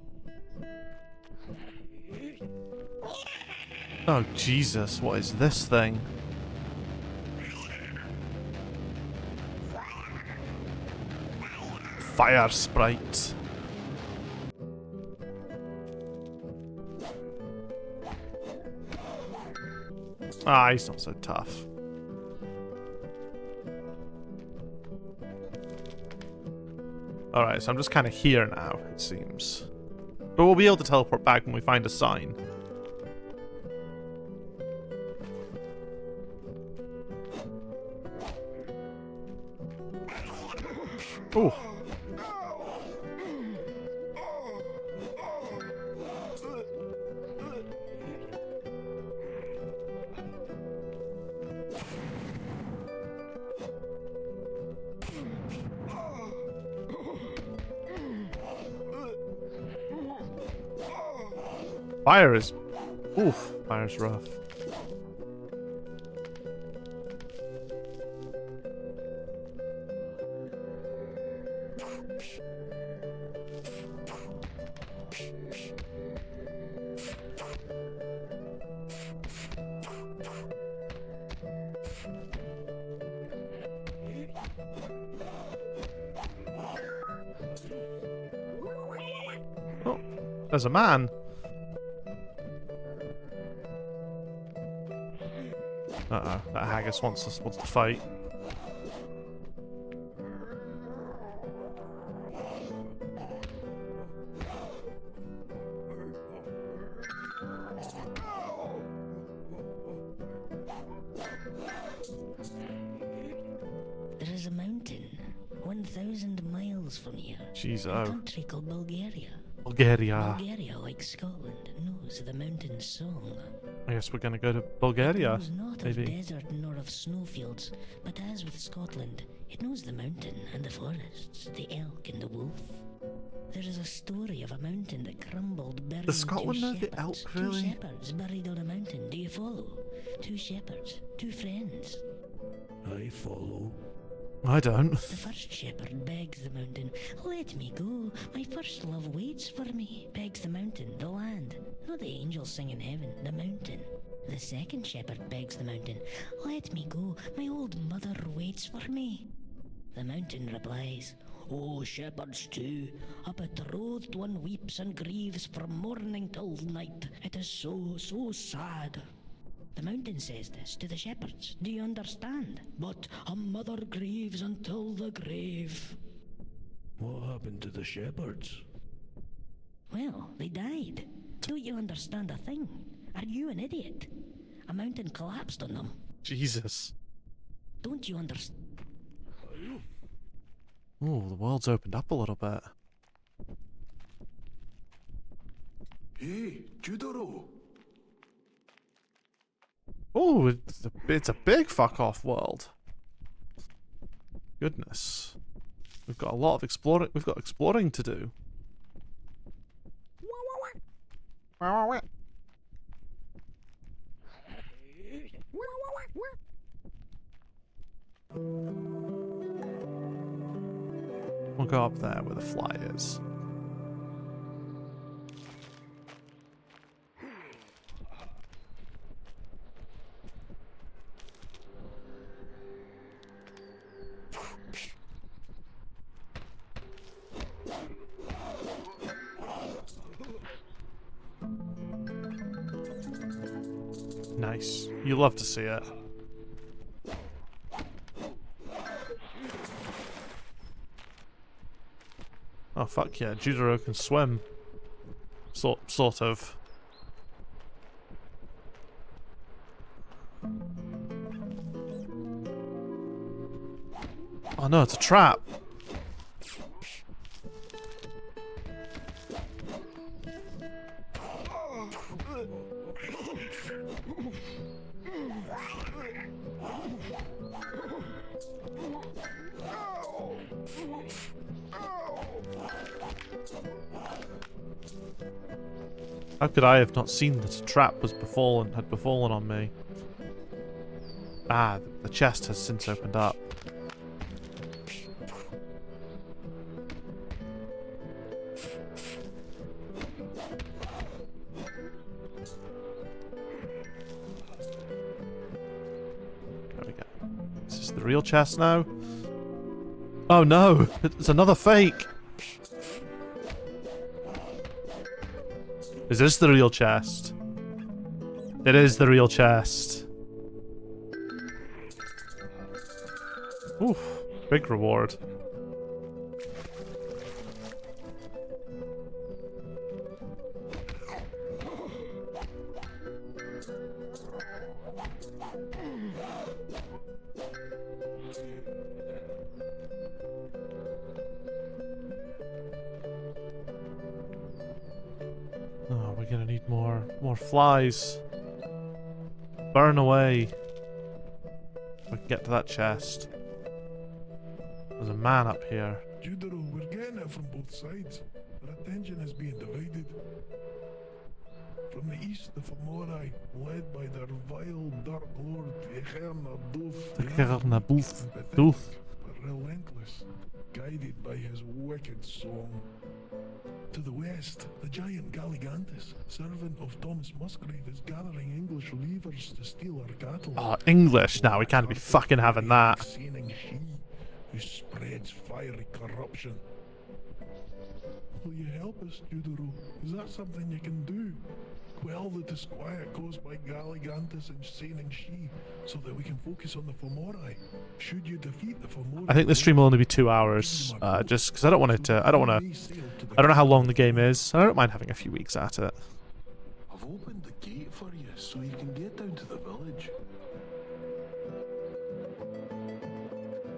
Oh, Jesus. What is this thing? Fire Sprite. Ah, he's not so tough. Alright, so I'm just kind of here now, it seems. But we'll be able to teleport back when we find a sign. Oh. Fire is... Oof, fire's rough. Oh, there's a man. Uh-oh, that haggis wants to fight. There is a mountain 1,000 miles from here. Jeez, A oh. country called Bulgaria. Bulgaria. Bulgaria, like Scotland, knows the mountain song. I guess we're gonna go to Bulgaria, It knows not maybe. of desert nor of snowfields, but as with Scotland, it knows the mountain and the forests, the elk and the wolf. There is a story of a mountain that crumbled, burying Does Scotland two know the shepherds. elk, really? Two shepherds buried on a mountain. Do you follow? Two shepherds, two friends. I follow. I don't. The first shepherd begs the mountain, "Let me go. My first love waits for me." Begs the mountain, the land. Not the angels sing in heaven, the mountain. The second shepherd begs the mountain, "Let me go. My old mother waits for me." The mountain replies, "O shepherds too, a betrothed one weeps and grieves from morning till night. It is so, so sad." The mountain says this to the shepherds. Do you understand? But a mother grieves until the grave. What happened to the shepherds? Well, they died. Don't you understand a thing? Are you an idiot? A mountain collapsed on them. Jesus. Don't you understand? Oh, the world's opened up a little bit. Hey, Judero! Oh, it's a big fuck off world. Goodness. We've got a lot of exploring. We've got exploring to do. We'll go up there where the fly is. Nice. You love to see it. Oh fuck yeah, Judero can swim. Sort of. Oh no, it's a trap. How could I have not seen that a trap had befallen on me? Ah, the chest has since opened up. There we go. Is this the real chest now? Oh no! It's another fake! Is this the real chest? It is the real chest. Oof, big reward. Oh, we're gonna need more flies. Burn away. We can get to that chest. There's a man up here. Judero, we're getting it from both sides. Our attention is being divided. From the east, the Fomori, led by their vile dark lord, Doof. pathetic but relentless, guided by his wicked song. To the west, the giant Galligantus, servant of Thomas Musgrave, is gathering English reavers to steal our cattle. Oh, English now. We can't be fucking having that. Sinning she, who spreads fiery corruption. Will you help us, Judero? Is that something you can do? Quell the disquiet caused by Galligantus and Saining She, so that we can focus on the Fomori. Should you defeat the Fomori, I think the stream will only be 2 hours, just because I don't want it to. I don't know how long the game is. I don't mind having a few weeks at it. I've opened the gate for you, so you can get down to the village.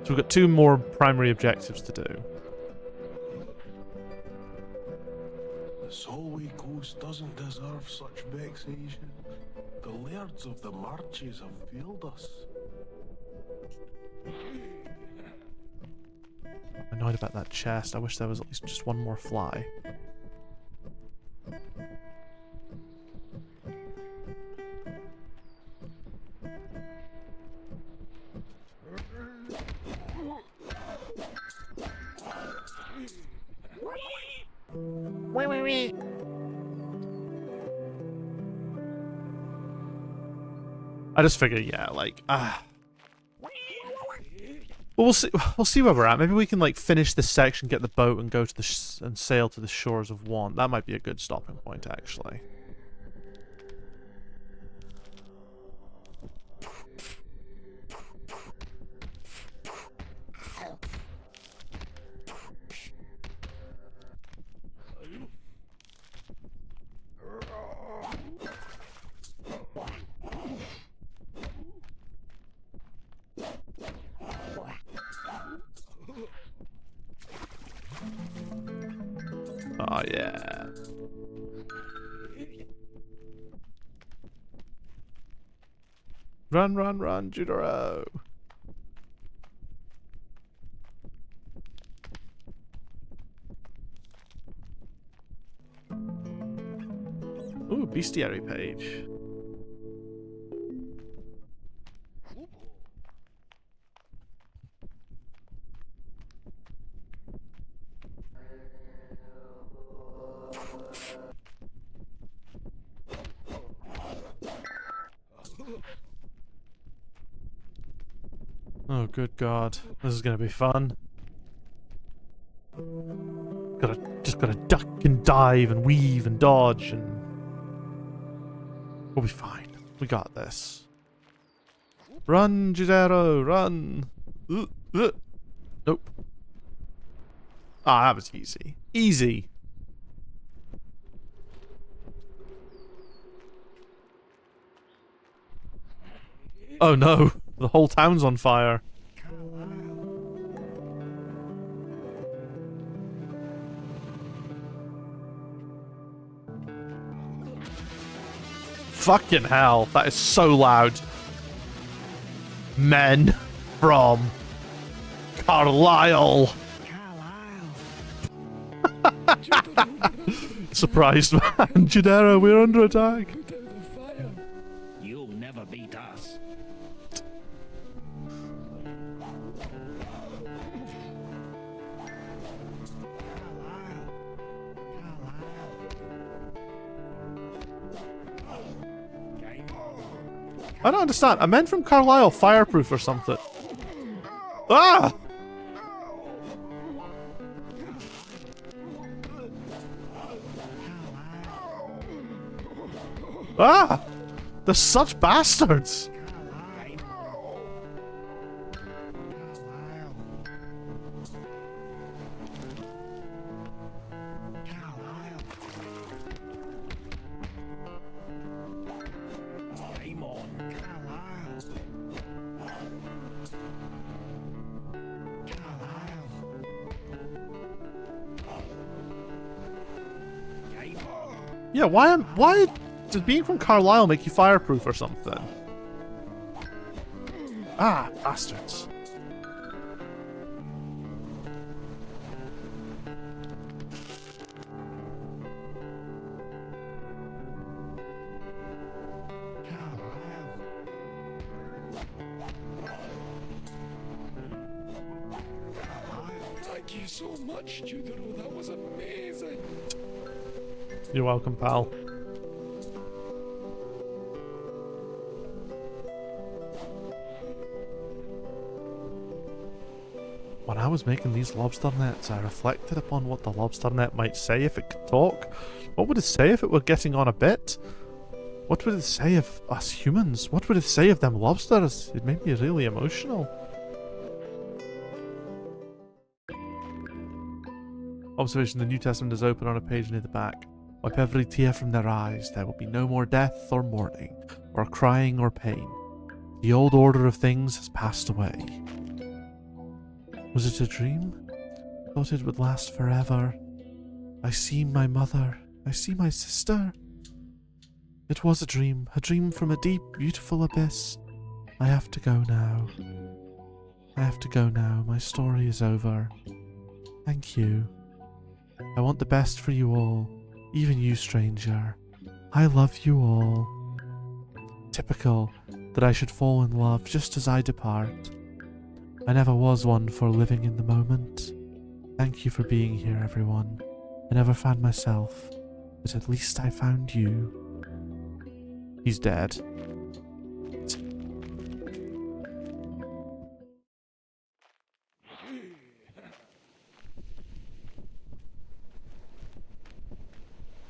So we've got 2 more primary objectives to do. The Solway coast doesn't deserve such vexation. The lairds of the marches have failed us. I'm annoyed about that chest. I wish there was at least just one more fly. I just figure, yeah, like, well, we'll see. We'll see where we're at. Maybe we can like finish this section, get the boat, and go to the and sail to the shores of Want. That might be a good stopping point, actually. Oh, yeah. Run, run, run, Judero. Ooh, bestiary page. Oh, good God. This is gonna be fun. Just gotta duck and dive and weave and dodge and... We'll be fine. We got this. Run, Judero, run! Nope. Ah, that was easy. Easy! Oh no! The whole town's on fire. Fucking hell, that is so loud. Men from Carlisle. Surprised man, Judero, we're under attack. You'll never beat us. I don't understand. Are men from Carlisle fireproof or something? Ah! Ah! They're such bastards! Yeah, why does being from Carlisle make you fireproof or something? Ah, bastards. so much, Judero. That was amazing. You're welcome, pal. When I was making these lobster nets, I reflected upon what the lobster net might say if it could talk. What would it say if it were getting on a bit? What would it say of us humans? What would it say of them lobsters? It made me really emotional. Observation: the New Testament is open on a page near the back. Wipe every tear from their eyes. There will be no more death or mourning, or crying or pain. The old order of things has passed away. Was it a dream? Thought it would last forever. I see my mother. I see my sister. It was a dream from a deep, beautiful abyss. I have to go now. I have to go now. My story is over. Thank you. I want the best for you all, even you, stranger. I love you all. Typical that I should fall in love just as I depart. I never was one for living in the moment. Thank you for being here, everyone. I never found myself, but at least I found you. He's dead.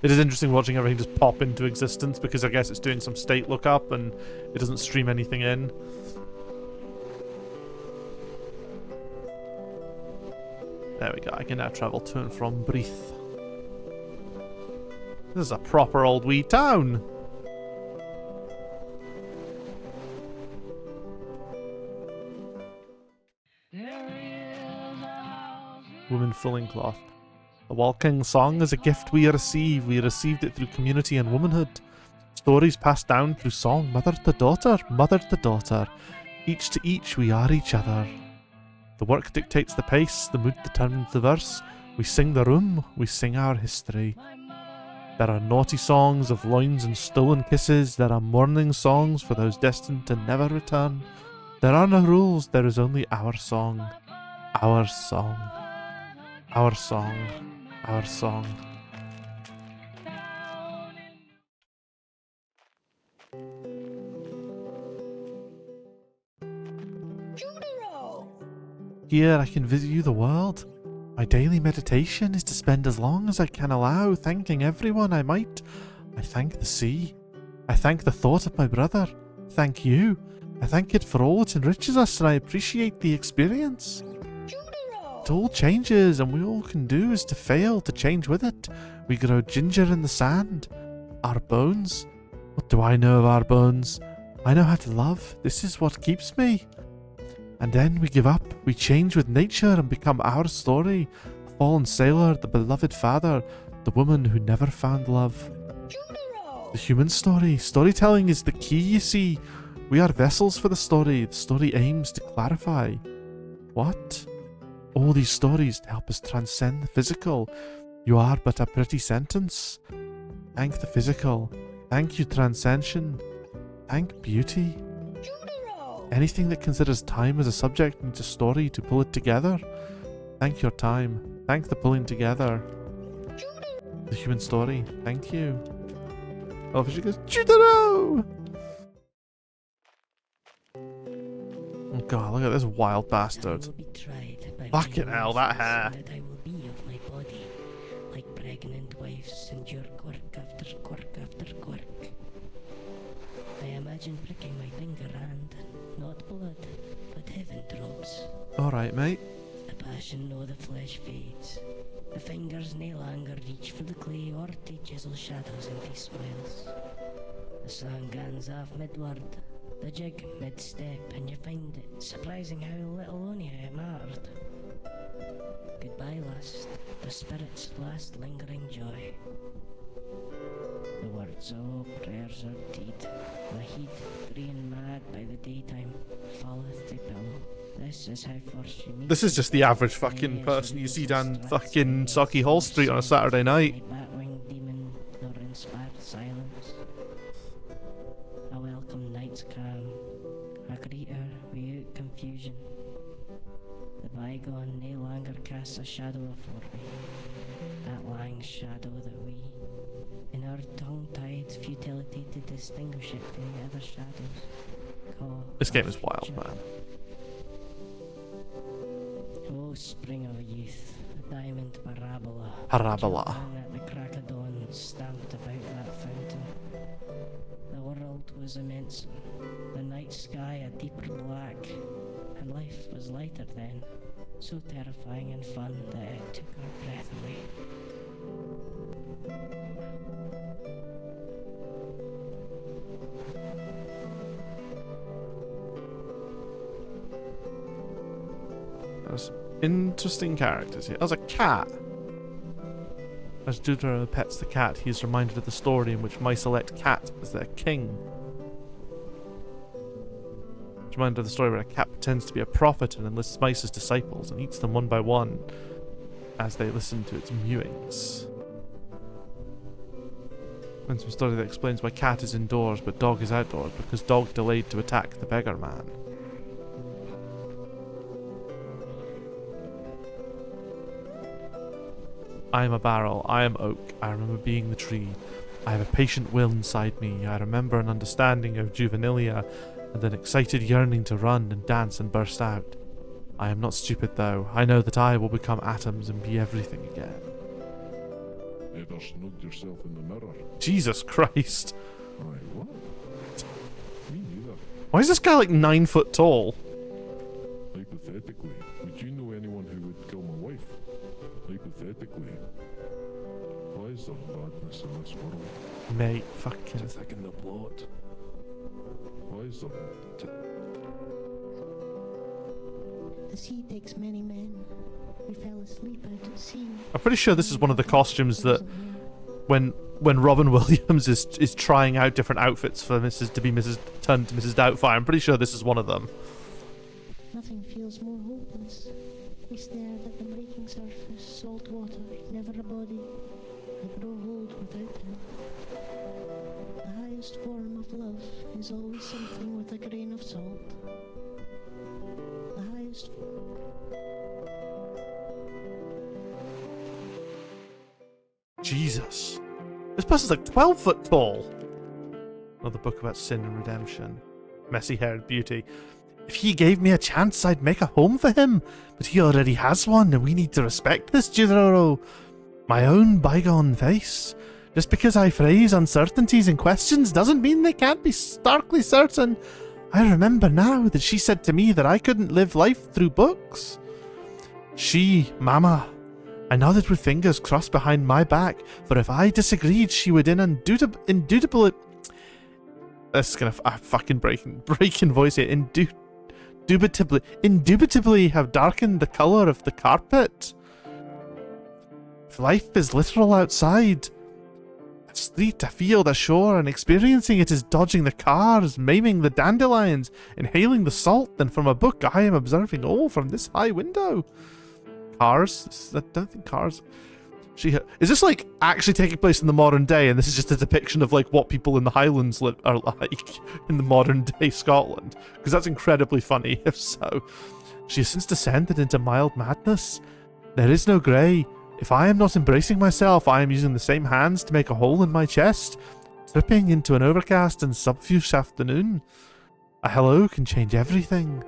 It is interesting watching everything just pop into existence, because I guess it's doing some state lookup and it doesn't stream anything in. There we go, I can now travel to and from Breath. This is a proper old wee town! Woman fulling cloth. The walking song is a gift we receive. We received it through community and womanhood. Stories passed down through song, mother to daughter, mother to daughter. Each to each we are each other. The work dictates the pace, the mood determines the verse. We sing the room, we sing our history. There are naughty songs of loins and stolen kisses. There are mourning songs for those destined to never return. There are no rules, there is only our song. Our song. Our song. Our song. Judero! Here I can visit you the world. My daily meditation is to spend as long as I can allow, thanking everyone I might. I thank the sea. I thank the thought of my brother. Thank you. I thank it for all it enriches us, and I appreciate the experience. It all changes, and we all can do is to fail to change with it. We grow ginger in the sand. Our bones. What do I know of our bones? I know how to love. This is what keeps me. And then we give up. We change with nature and become our story. The fallen sailor, the beloved father, the woman who never found love. The human story. Storytelling is the key, you see. We are vessels for the story. The story aims to clarify. What? All these stories to help us transcend the physical. You are but a pretty sentence. Thank the physical. Thank you, transcension. Thank beauty. Anything that considers time as a subject needs a story to pull it together. Thank your time. Thank the pulling together. The human story. Thank you. Oh, she goes, Judero! Oh god, look at this wild bastard. Fucking hell, that hair. That I will be of my body, like pregnant wives endure quirk after quirk after quirk. I imagine pricking my finger and not blood, but heaven drops. Alright, mate. The passion nor the flesh fades. The fingers nae longer reach for the clay or to chisel shadows into smiles. The song guns off mid-word, the jig mid-step, and you find it surprising how little on you it mattered. Goodbye lust, the spirit's last lingering joy. The words, oh, prayers are deed. The heat, free and mad by the daytime, falleth to pillow. This is how first you meet. This is just the average fucking person you see down fucking Socky Hall Street on a Saturday night. A bat-winged demon, nor inspired silence. A welcome night's calm, a greeter without confusion. The bygone no longer casts a shadow afore me, that lang shadow that we, in our tongue-tied futility to distinguish it from the other shadows, call This game our is wild, future. man. O spring of youth, the diamond parabola. Parabola. Children at the crack of dawn stamped about that fountain. The world was immense, the night sky a deeper black, and life was lighter then, so terrifying and fun that it took our breath away. There's interesting characters here. There's a cat. As Judero pets the cat, he is reminded of the story in which mice elect Cat as their king. He's reminded of the story where a cat pretends to be a prophet and enlists mice as disciples and eats them one by one as they listen to its mewings. And some story that explains why cat is indoors but dog is outdoors because dog delayed to attack the beggar man. I am a barrel, I am oak, I remember being the tree. I have a patient will inside me, I remember an understanding of juvenilia and an excited yearning to run and dance and burst out. I am not stupid though, I know that I will become atoms and be everything again. Ever snugged yourself in the mirror? Jesus Christ. Aye, what? Me neither. Why is this guy like 9 foot tall? Hypothetically, would you know anyone who would kill my wife? Hypothetically. Why is there badness in this world? Mate, fucking... To thicken the plot. Why is there... The sea takes many men. We fell asleep out at sea. I'm pretty sure this is one of the costumes that when Robin Williams is trying out different outfits for turned to Mrs. Doubtfire, I'm pretty sure this is one of them. Nothing feels more hopeless. We stared at the breaking surface, salt water, never a body. I grow old without him. The highest form of love is always something with a grain of salt. The highest Jesus. This person's like 12 foot tall. Another book about sin and redemption. Messy-haired beauty. If he gave me a chance, I'd make a home for him. But he already has one, and we need to respect this, Judero. My own bygone face. Just because I phrase uncertainties and questions doesn't mean they can't be starkly certain. I remember now that she said to me that I couldn't live life through books. She, Mama. I nodded with fingers crossed behind my back, for if I disagreed, she would indubitably... This is gonna fucking breaking voice here. Indubitably have darkened the colour of the carpet. If life is literal outside, a street, a field, a shore, and experiencing it is dodging the cars, maiming the dandelions, inhaling the salt, then from a book I am observing all from this high window. Cars? I don't think cars... Is this like actually taking place in the modern day, and this is just a depiction of like what people in the Highlands are like in the modern day Scotland? Because that's incredibly funny, if so. She has since descended into mild madness. There is no grey. If I am not embracing myself, I am using the same hands to make a hole in my chest, tripping into an overcast and subfused afternoon. A hello can change everything.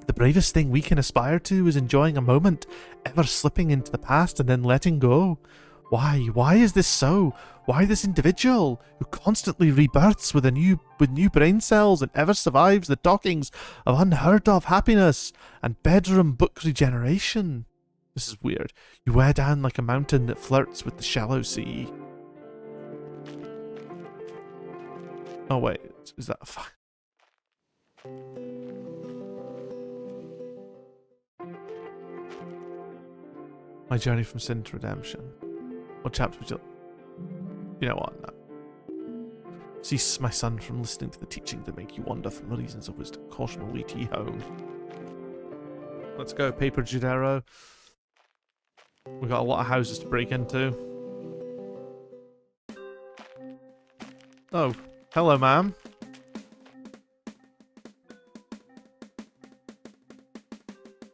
The bravest thing we can aspire to is enjoying a moment, ever slipping into the past and then letting go. Why? Why is this so? Why this individual who constantly rebirths with new brain cells and ever survives the dockings of unheard of happiness and bedroom book regeneration? This is weird. You wear down like a mountain that flirts with the shallow sea. Oh wait, is that a fuck? My journey from sin to redemption. What chapter would you... You know what? No. Cease, my son, from listening to the teaching that make you wander from the reasons of wisdom. Caution will lead ye home. Let's go, paper Judero. We got a lot of houses to break into. Oh, hello, ma'am.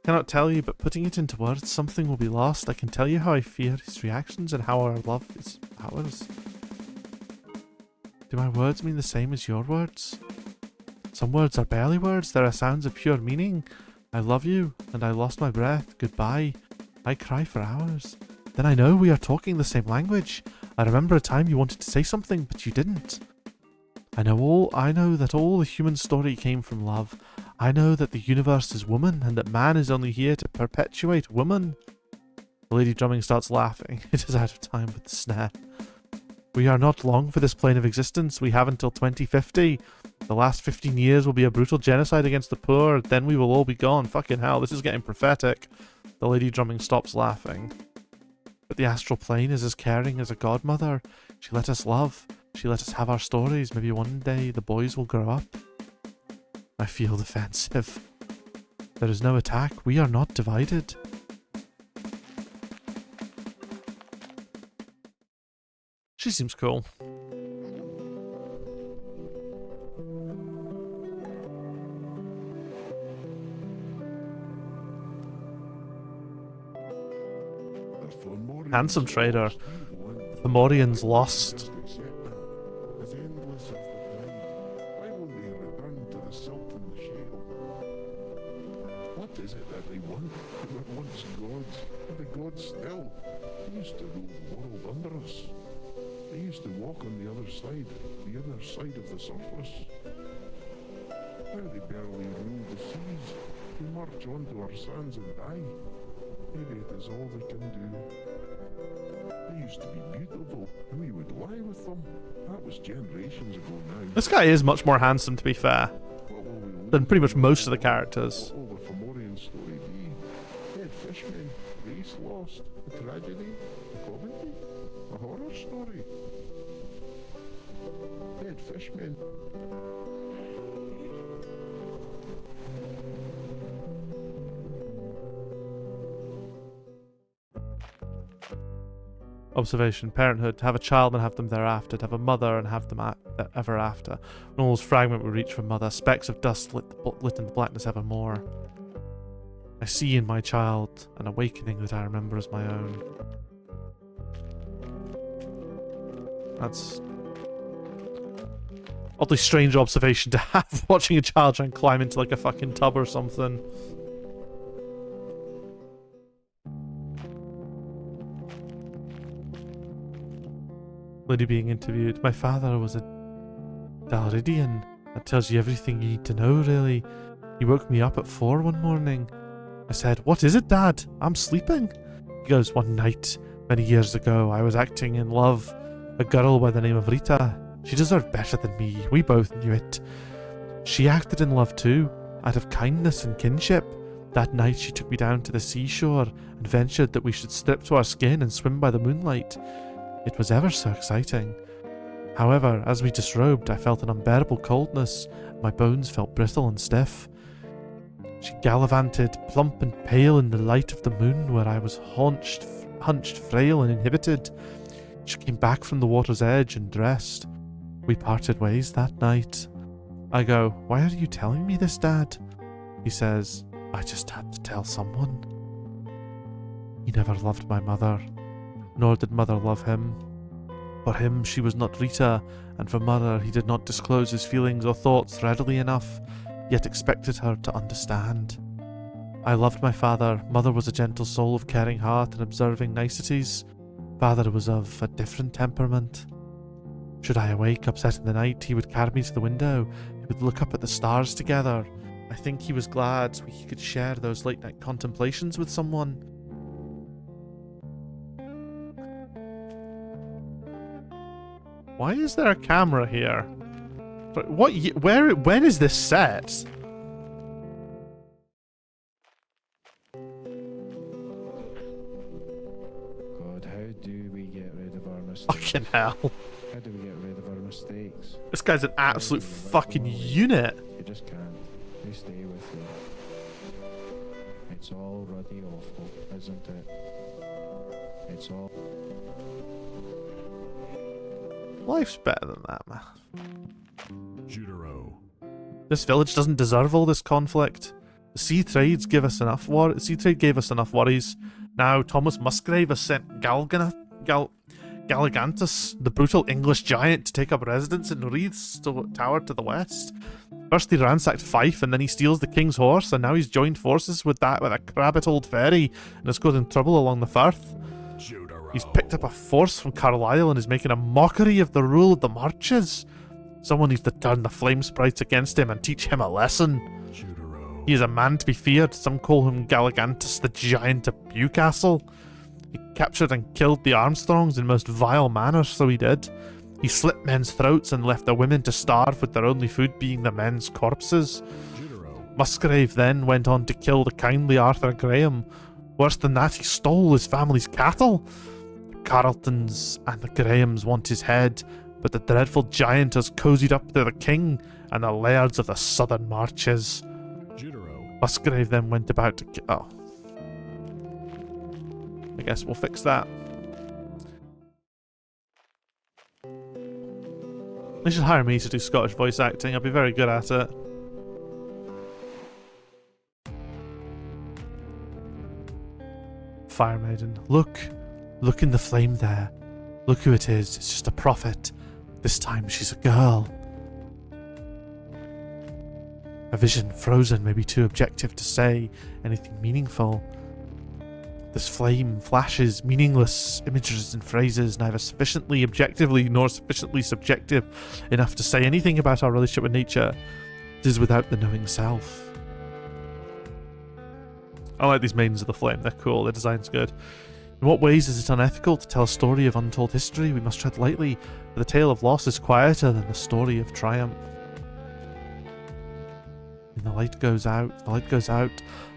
cannot tell you, but putting it into words, something will be lost. I can tell you how I fear his reactions and how our love is ours. Do my words mean the same as your words? Some words are barely words. There are sounds of pure meaning. I love you, and I lost my breath. Goodbye. I cry for hours. Then I know we are talking the same language. I remember a time you wanted to say something, but you didn't. I know that all the human story came from love. I know that the universe is woman, and that man is only here to perpetuate woman. The lady drumming starts laughing. It is out of time with the snare. We are not long for this plane of existence. We have until 2050. The last 15 years will be a brutal genocide against the poor. Then we will all be gone. Fucking hell, this is getting prophetic. The lady drumming stops laughing. But the astral plane is as caring as a godmother. She let us love. She let us have our stories. Maybe one day the boys will grow up. I feel defensive. There is no attack. We are not divided. She seems cool. Handsome trader. The Fomorians lost. What is it that they want? They were once gods, but the gods still. They used to rule the world under us. They used to walk on the other side of the surface. Now they barely rule the seas. They march onto our sands and die. Maybe it is all they can do. They used to be beautiful, and we would lie with them. That was generations ago now. This guy is much more handsome, to be fair, than pretty much most of the characters. What will the Fomorian story be? Dead fishmen, race lost, a tragedy, a comedy, a horror story. Dead fishmen. Observation. Parenthood. To have a child and have them thereafter. To have a mother and have them ever after. When all's fragment will reach from mother. Specks of dust lit in the blackness evermore. I see in my child an awakening that I remember as my own. That's oddly strange observation to have, watching a child try and climb into like a fucking tub or something. Lady being interviewed. My father was a Dalridian. That tells you everything you need to know, really. He woke me up at 4 one morning. I said, "What is it, Dad? I'm sleeping." He goes, "One night, many years ago, I was acting in love. A girl by the name of Rita. She deserved better than me. We both knew it. She acted in love too, out of kindness and kinship. That night she took me down to the seashore and ventured that we should strip to our skin and swim by the moonlight. It was ever so exciting. However, as we disrobed, I felt an unbearable coldness. My bones felt brittle and stiff. She gallivanted, plump and pale in the light of the moon, where I was hunched, frail and inhibited. She came back from the water's edge and dressed. We parted ways that night. I go, "Why are you telling me this, Dad?" He says, "I just had to tell someone." He never loved my mother, nor did mother love him. For him, she was not Rita, and for mother, he did not disclose his feelings or thoughts readily enough, yet expected her to understand. I loved my father. Mother was a gentle soul of caring heart and observing niceties. Father was of a different temperament. Should I awake upset in the night, he would carry me to the window. We would look up at the stars together. I think he was glad he could share those late night contemplations with someone. Why is there a camera here? What? When is this set? God, how do we get rid of our mistakes? Fucking hell. How do we get rid of our mistakes? This guy's an absolute fucking unit. You just can't. They stay with you. It's all ruddy awful, isn't it? It's all... Life's better than that, man. Judero. This village doesn't deserve all this conflict. Sea trade gave us enough worries. Now Thomas Musgrave has sent Galligantus, the brutal English giant, to take up residence in Wreath's tower to the west. First he ransacked Fife, and then he steals the king's horse, and now he's joined forces with a crabbit old fairy and is causing trouble along the Firth. Judero. He's picked up a force from Carlisle and is making a mockery of the rule of the Marches. Someone needs to turn the flame sprites against him and teach him a lesson. Judero. He is a man to be feared. Some call him Galligantus, the giant of Bewcastle. He captured and killed the Armstrongs in most vile manner, so he did. He slit men's throats and left the women to starve, with their only food being the men's corpses. Judero. Musgrave then went on to kill the kindly Arthur Graham. Worse than that, he stole his family's cattle. The Carletons and the Grahams want his head, but the dreadful giant has cozied up to the king and the lairds of the southern marches. Judero. Musgrave then went about to oh. I guess we'll fix that. They should hire me to do Scottish voice acting. I'll be very good at it. Fire Maiden. Look in the flame there. Look who it is. It's just a prophet. This time she's a girl. A vision frozen may be too objective to say anything meaningful. This flame flashes meaningless images and phrases, neither sufficiently objectively nor sufficiently subjective enough to say anything about our relationship with nature. It is without the knowing self. I like these Maidens of the Flame, they're cool, their design's good. In what ways is it unethical to tell a story of untold history? We must tread lightly, for the tale of loss is quieter than the story of triumph. When the light goes out, the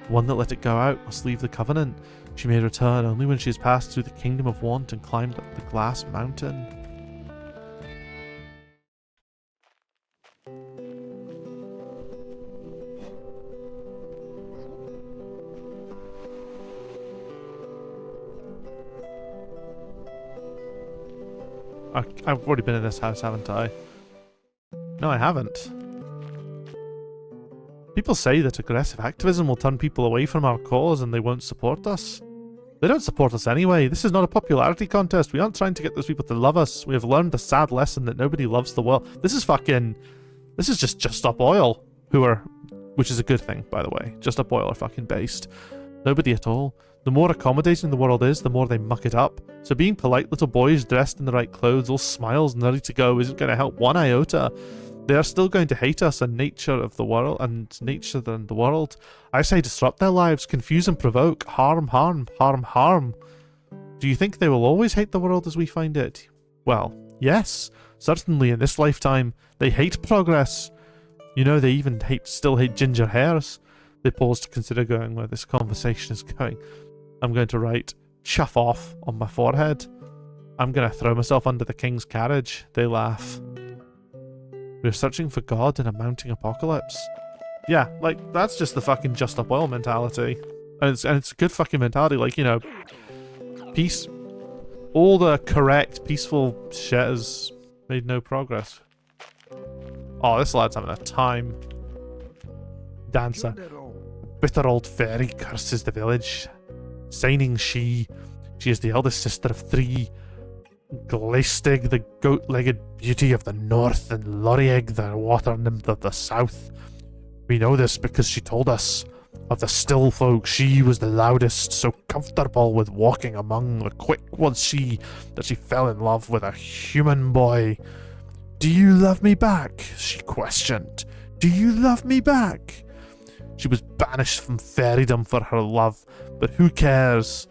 one that let it go out must leave the covenant. She may return only when she has passed through the kingdom of want and climbed up the glass mountain. I've already been in this house, haven't I? No, I haven't. People say that aggressive activism will turn people away from our cause and they won't support us. They don't support us anyway. This is not a popularity contest. We aren't trying to get those people to love us. We have learned the sad lesson that nobody loves the world. This is just Stop Oil, which is a good thing, by the way. Just Stop Oil are fucking based. Nobody at all. The more accommodating the world is, the more they muck it up. So being polite little boys dressed in the right clothes, all smiles and ready to go, isn't going to help one iota. They are still going to hate us and nature and the world. I say disrupt their lives, confuse and provoke, harm. Do you think they will always hate the world as we find it? Well, yes, certainly in this lifetime. They hate progress. You know, they even still hate ginger hairs. They pause to consider going where this conversation is going. I'm going to write chuff off on my forehead. I'm going to throw myself under the king's carriage. They laugh. We're searching for God in a mounting apocalypse. Yeah, like, that's just the fucking Just Stop Oil mentality. And it's a good fucking mentality, like, you know, peace. All the correct, peaceful shit has made no progress. Oh, this lad's having a time. Dancer. Bitter old fairy curses the village, signing she is the eldest sister of three. Glaistig, the goat-legged beauty of the north, and Lorieg, the water nymph of the south. We know this because she told us. Of the still folk, she was the loudest, so comfortable with walking among the quick was she, that she fell in love with a human boy. Do you love me back? She questioned. Do you love me back? She was banished from fairydom for her love, but who cares?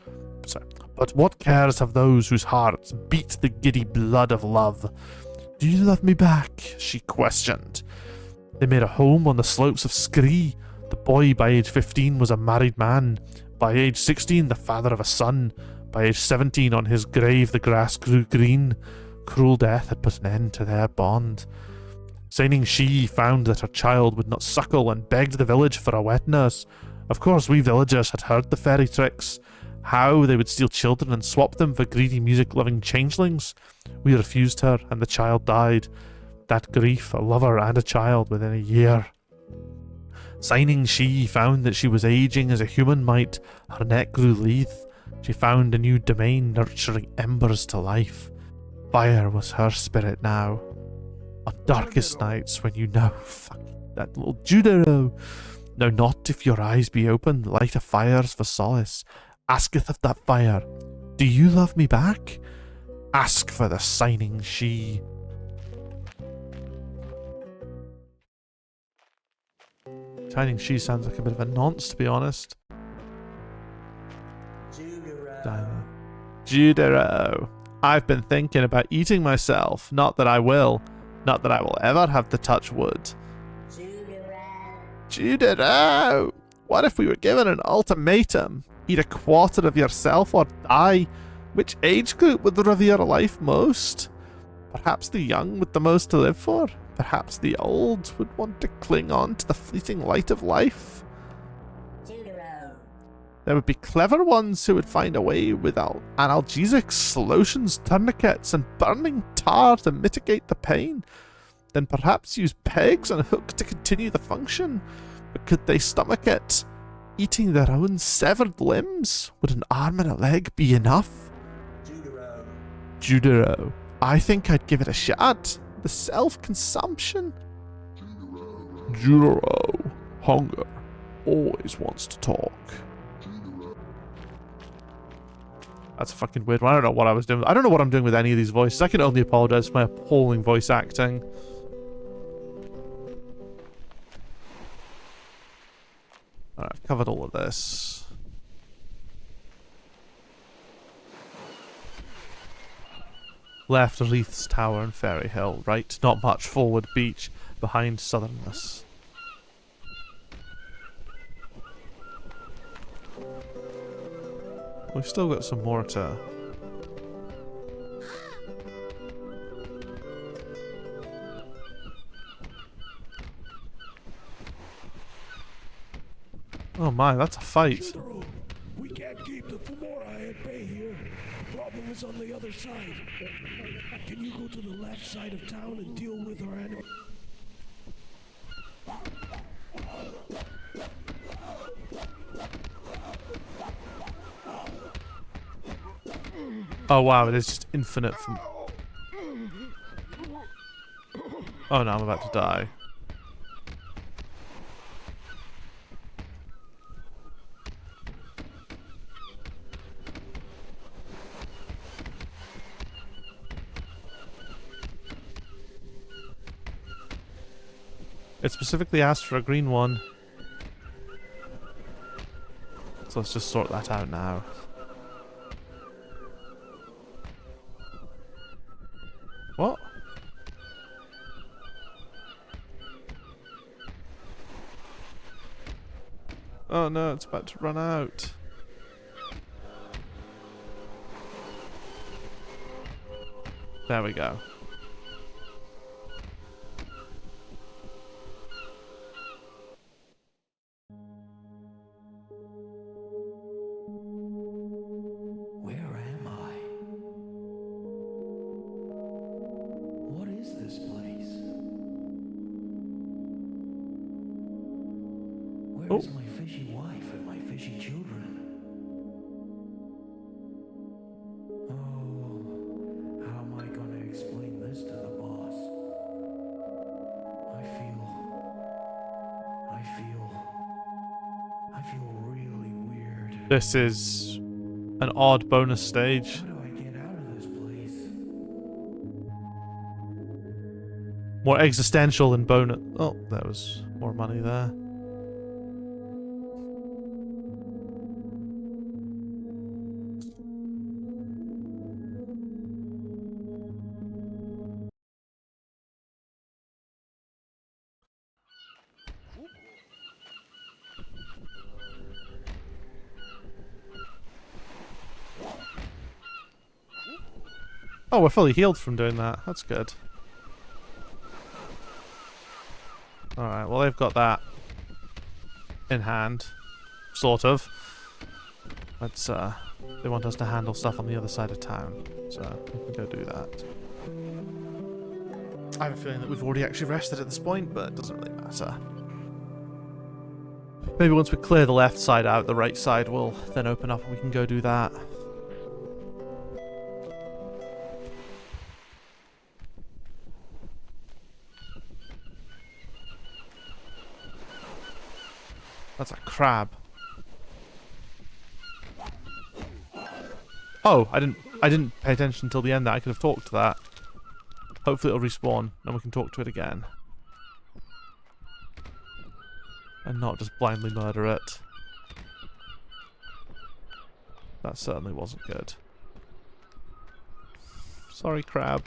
But what cares have those whose hearts beat the giddy blood of love? Do you love me back? She questioned. They made a home on the slopes of Skree. The boy by age 15 was a married man. By age 16, the father of a son. By age 17, on his grave the grass grew green. Cruel death had put an end to their bond. Signing she found that her child would not suckle and begged the village for a wet nurse. Of course, we villagers had heard the fairy tricks. How they would steal children and swap them for greedy music-loving changelings. We refused her, and the child died. That grief, a lover and a child within a year. Signing she found that she was aging as a human might. Her neck grew lithe. She found a new domain, nurturing embers to life. Fire was her spirit now. Of darkest nights when you know, fuck that little Judero. Now not if your eyes be open, light a fires for solace. Asketh of that fire, do you love me back? Ask for the signing she. Signing she sounds like a bit of a nonce, to be honest. Judero. Judero. I've been thinking about eating myself. Not that I will. Not that I will ever have to touch wood. Judero. What if we were given an ultimatum? Eat a quarter of yourself or die. Which age group would revere life most? Perhaps the young with the most to live for? Perhaps the old would want to cling on to the fleeting light of life? There would be clever ones who would find a way without analgesics, lotions, tourniquets, and burning tar to mitigate the pain. Then perhaps use pegs on a hook to continue the function. But could they stomach it? Eating their own severed limbs? Would an arm and a leg be enough? Judero. I think I'd give it a shot. The self-consumption? Judero. Hunger always wants to talk. That's a fucking weird one. I don't know what I was doing. I don't know what I'm doing with any of these voices. I can only apologize for my appalling voice acting. Alright, I've covered all of this. Left, Wreaths Tower and Fairy Hill. Right, not much. Forward, beach. Behind, southernness. We've still got some more to... Oh my, that's a fight. Judero, we can't keep the Femora at bay here. Problem is on the other side. Can you go to the left side of town and deal with our enemy? Oh wow, it is just infinite from... Oh no, I'm about to die. It specifically asked for a green one. So let's just sort that out now. What? Oh no, it's about to run out. There we go. Where's my fishy wife and my fishy children? Oh, how am I going to explain this to the boss? I feel really weird. This is an odd bonus stage. How do I get out of this place? More existential than bonus. Oh, there was more money there. Oh, we're fully healed from doing that. That's good. Alright, well they've got that in hand. Sort of. Let's, they want us to handle stuff on the other side of town. So, we can go do that. I have a feeling that we've already actually rested at this point, but it doesn't really matter. Maybe once we clear the left side out, the right side will then open up and we can go do that. That's a crab. Oh, I didn't pay attention until the end there. I could have talked to that. Hopefully it'll respawn and we can talk to it again. And not just blindly murder it. That certainly wasn't good. Sorry, crab.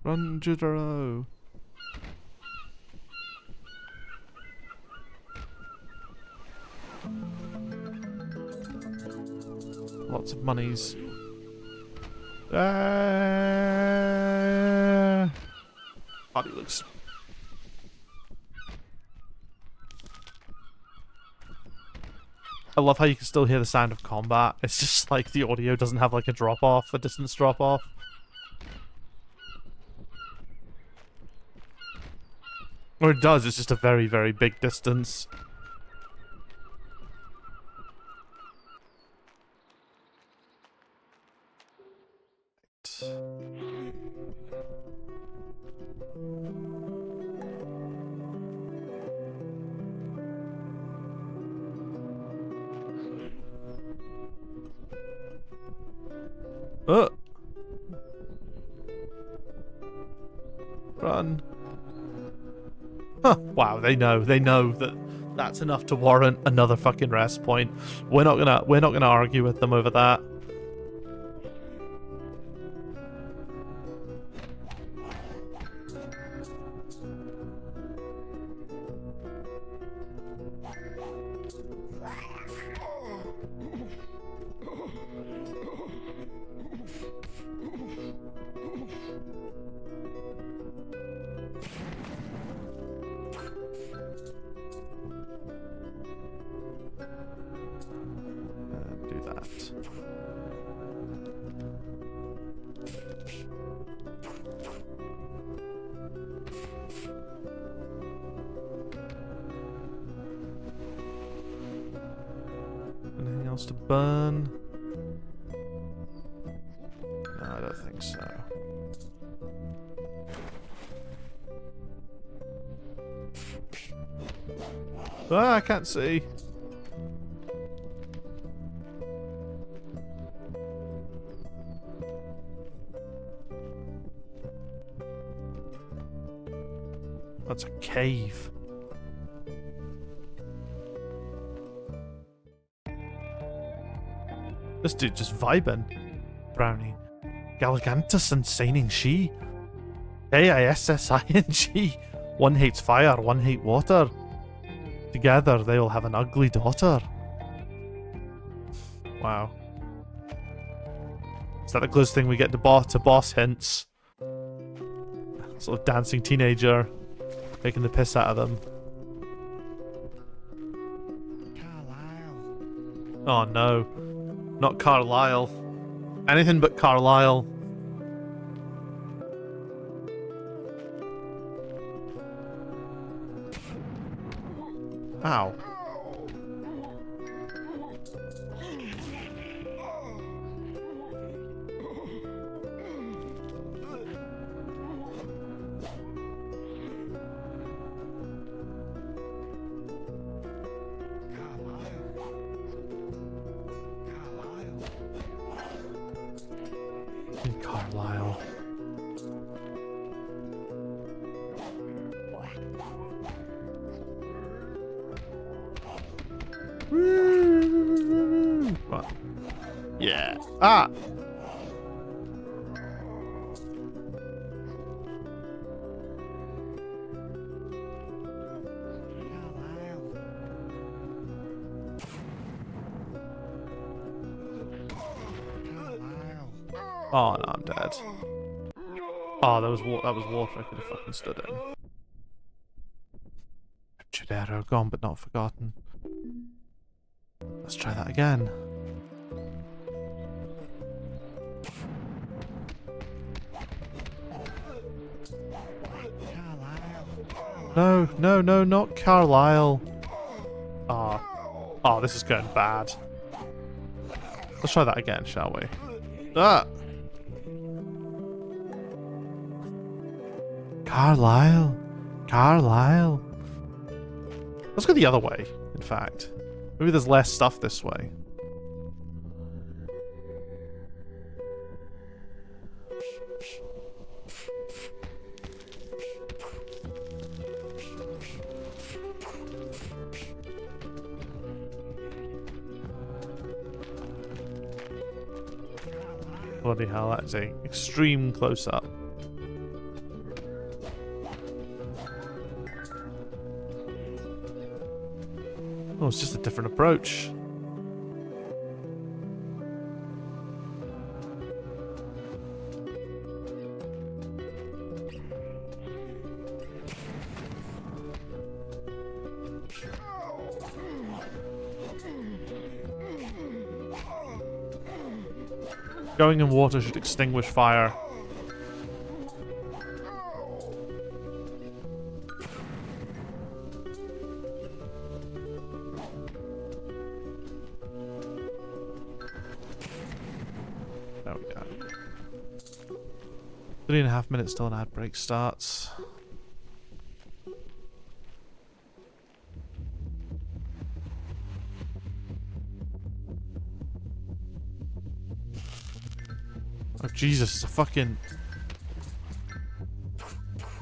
Run, Judero. Lots of monies. Body looks. I love how you can still hear the sound of combat. It's just like the audio doesn't have like a drop off, a distance drop off. Or it does, it's just a very, very big distance. Run. Huh, wow, they know that that's enough to warrant another fucking rest point. We're not gonna argue with them over that. Do that. Anything else to burn? No, I don't think so. Ah, I can't see. That's a cave. This dude just vibing. Brownie. Galligantus and Signing She. AISSING. One hates fire, one hates water. Together they will have an ugly daughter. Wow. Is that the closest thing we get to boss hints? Sort of dancing teenager. Taking the piss out of them. Carlisle. Oh no. Not Carlisle. Anything but Carlisle. Ow. Carlisle. What? Yeah. Ah! Oh no, I'm dead. Oh, that was water I could have fucking stood in. Judero, gone but not forgotten. Let's try that again. No, no, no, not Carlisle. Ah. Oh, this is going bad. Let's try that again, shall we? Ah! Carlisle. Carlisle. Let's go the other way, in fact. Maybe there's less stuff this way. Bloody hell, that's a extreme close-up. Oh, it's just a different approach. Going in water should extinguish fire. There we go. 3.5 minutes till an ad break starts. Oh Jesus, it's a fucking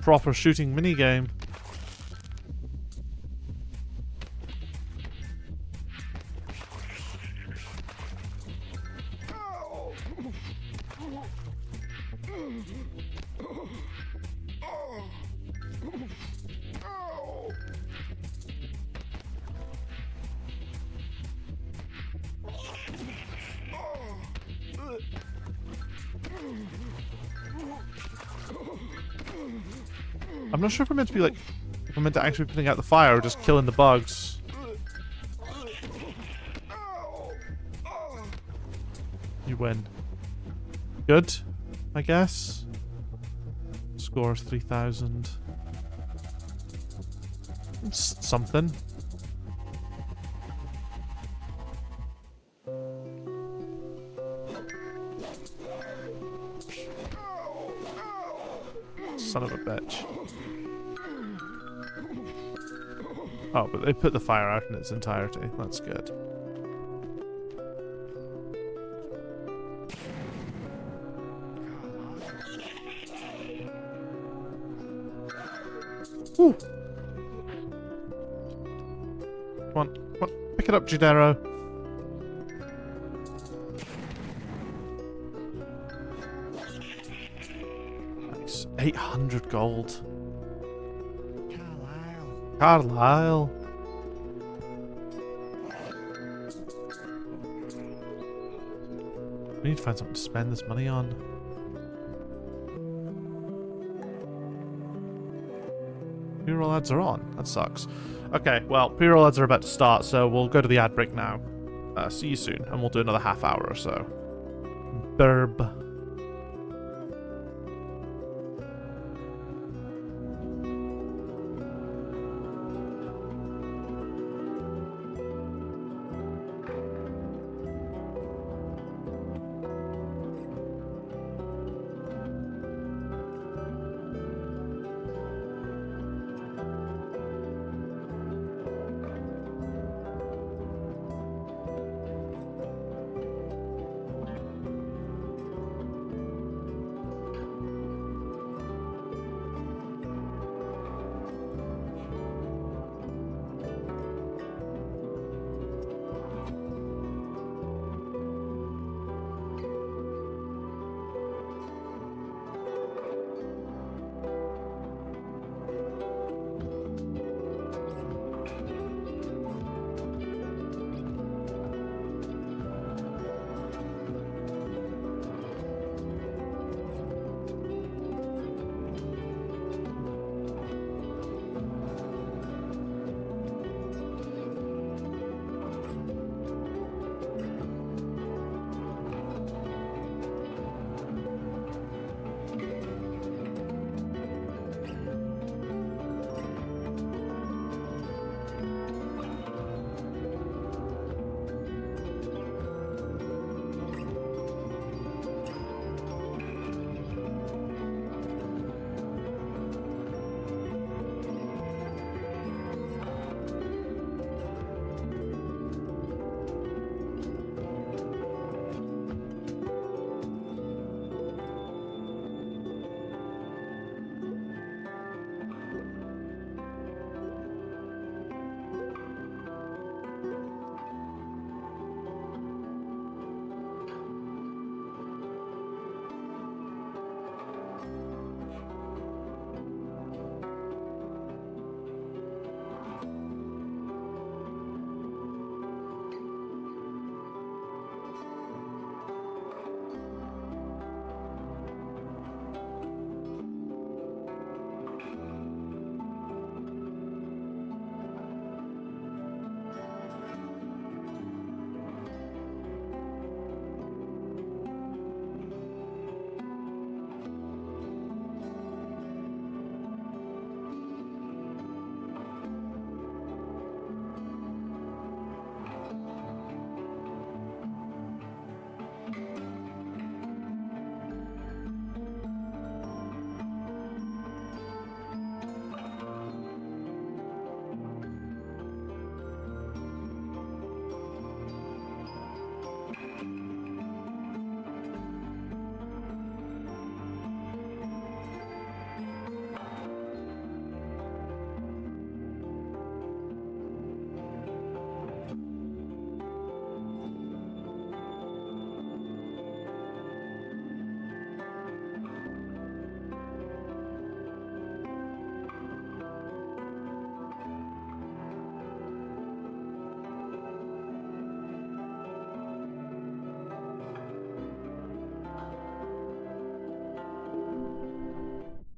proper shooting minigame. I'm not sure if we're meant to be like, if we're meant to actually be putting out the fire or just killing the bugs. You win. Good, I guess. Score is 3,000. It's something. Son of a bitch. Oh, but they put the fire out in its entirety. That's good. Woo! Come on, come on. Pick it up, Judero. Nice. 800 gold. Carlisle. We need to find something to spend this money on. Pre-roll ads are on. That sucks. Okay, well, pre-roll ads are about to start, so we'll go to the ad break now. See you soon, and we'll do another half hour or so. Burb.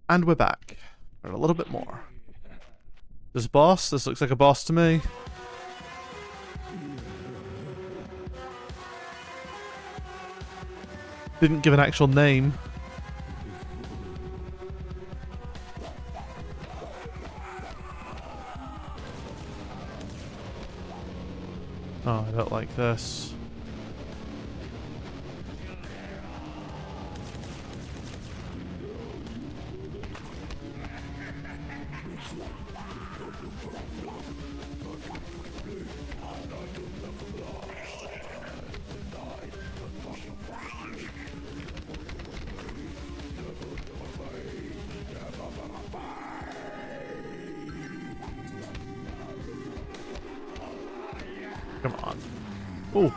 And we're back. For a little bit more. There's a boss. This looks like a boss to me. Didn't give an actual name. Oh, I don't like this. Come on. Oh.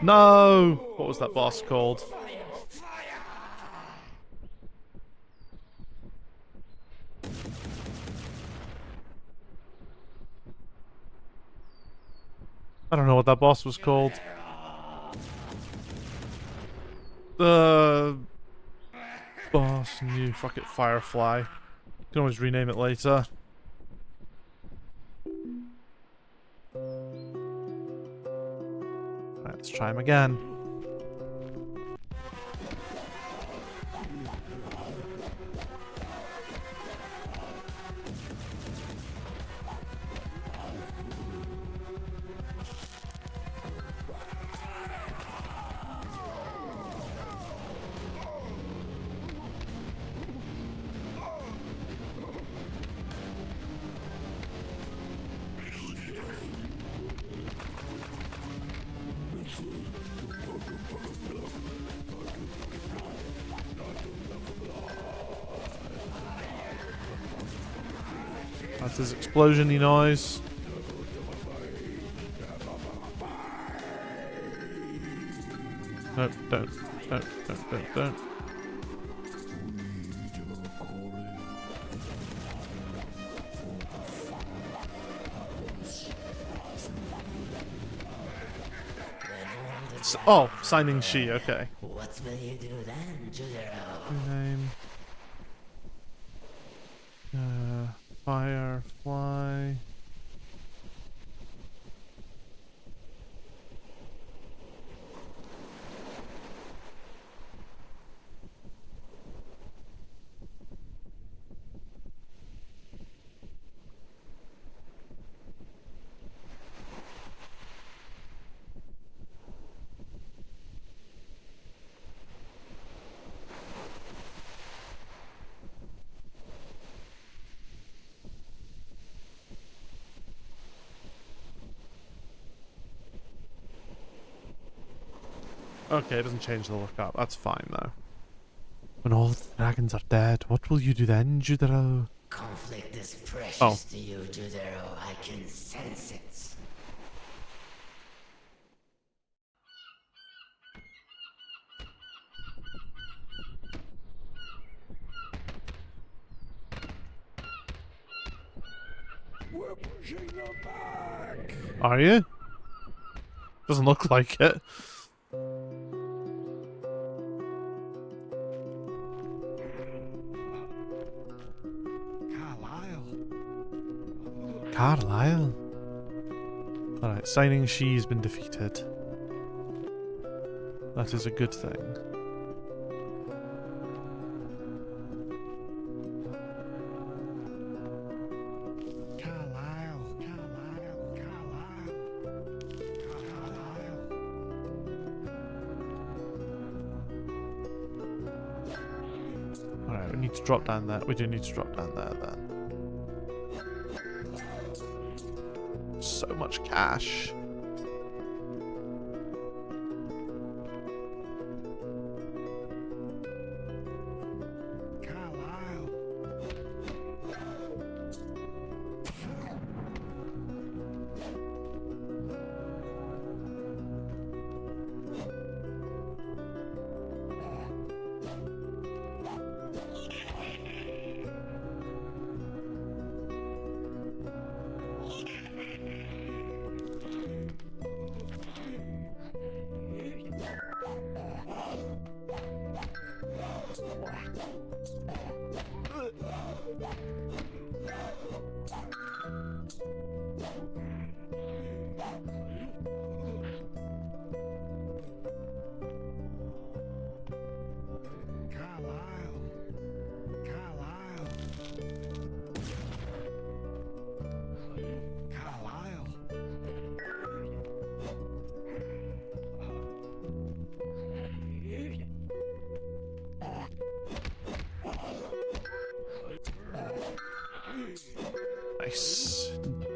No! What was that boss called? I don't know what that boss was called. The boss new fuck it, Firefly. Can always rename it later. Right, let's try him again. That's his explosion-y noise. No, don't. Oh, signing she, okay. What will you do then, Judero? Name. Firefly. Okay, it doesn't change the lookup. That's fine, though. When all the dragons are dead, what will you do then, Judero? Conflict is precious to you, Judero. I can sense it. We're pushing them back. Are you? Doesn't look like it. Carlisle? Alright, signing she's been defeated. That is a good thing. need to drop down there. We do need to drop down there then. So much cash. Nice.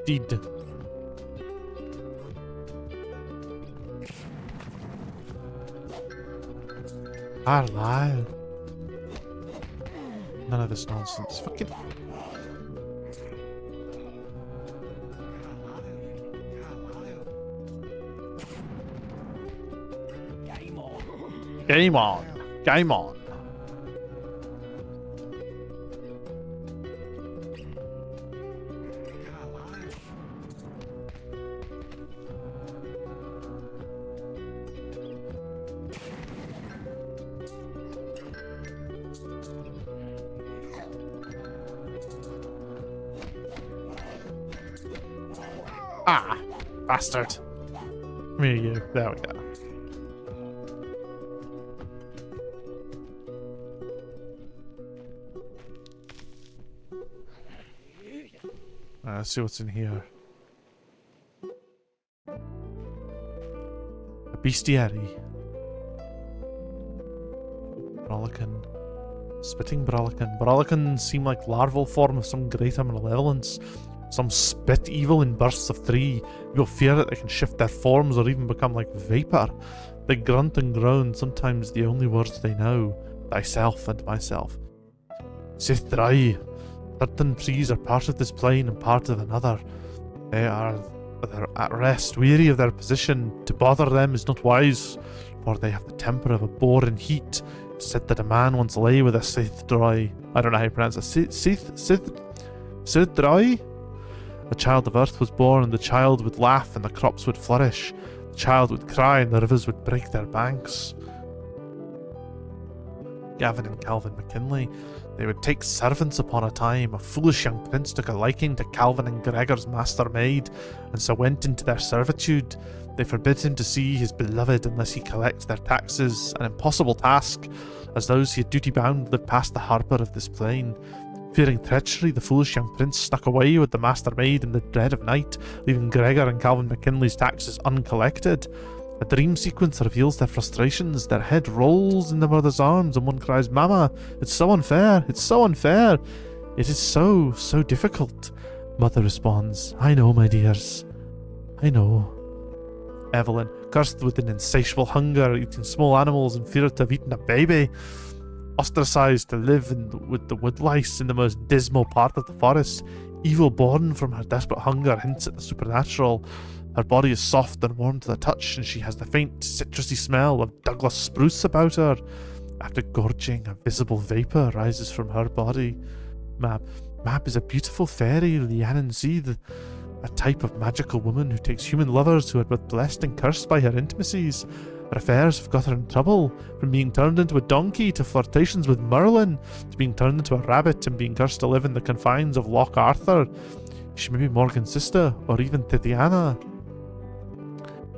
Indeed. Carlisle. None of this nonsense. Fucking. Game on. Game on. Ah, bastard. Me, you. There we go. Let's see what's in here. A bestiary. Brolican. Spitting Brolican. Brolicans seem like larval form of some greater malevolence. Some spit evil in bursts of 3. People fear that they can shift their forms or even become like vapor. They grunt and groan, sometimes the only words they know. Thyself and myself. Sith dry. Certain trees are part of this plane and part of another. They're at rest, weary of their position. To bother them is not wise, for they have the temper of a boar in heat. It's said that a man once lay with a Sith dry. I don't know how you pronounce it. Sith dry? A child of earth was born, and the child would laugh and the crops would flourish. The child would cry and the rivers would break their banks. Gavin and Calvin McKinley. They would take servants upon a time. A foolish young prince took a liking to Calvin and Gregor's master maid, and so went into their servitude. They forbid him to see his beloved unless he collects their taxes, an impossible task, as those he had duty bound lived past the harbour of this plain. Fearing treachery, the foolish young prince snuck away with the master maid in the dead of night, leaving Gregor and Calvin McKinley's taxes uncollected. A dream sequence reveals their frustrations. Their head rolls in the mother's arms, and one cries, "Mama, it's so unfair, it's so unfair. It is so, so difficult." Mother responds, "I know, my dears. I know." Evelyn, cursed with an insatiable hunger, eating small animals and feared to have eaten a baby. Ostracized to live with the woodlice in the most dismal part of the forest. Evil born from her desperate hunger hints at the supernatural. Her body is soft and warm to the touch, and she has the faint, citrusy smell of Douglas spruce about her. After gorging, a visible vapour rises from her body. Mab is a beautiful fairy, Rhiannon Seed, a type of magical woman who takes human lovers who are both blessed and cursed by her intimacies. Her affairs have got her in trouble, from being turned into a donkey to flirtations with Merlin, to being turned into a rabbit and being cursed to live in the confines of Loch Arthur. She may be Morgan's sister, or even Tithiana.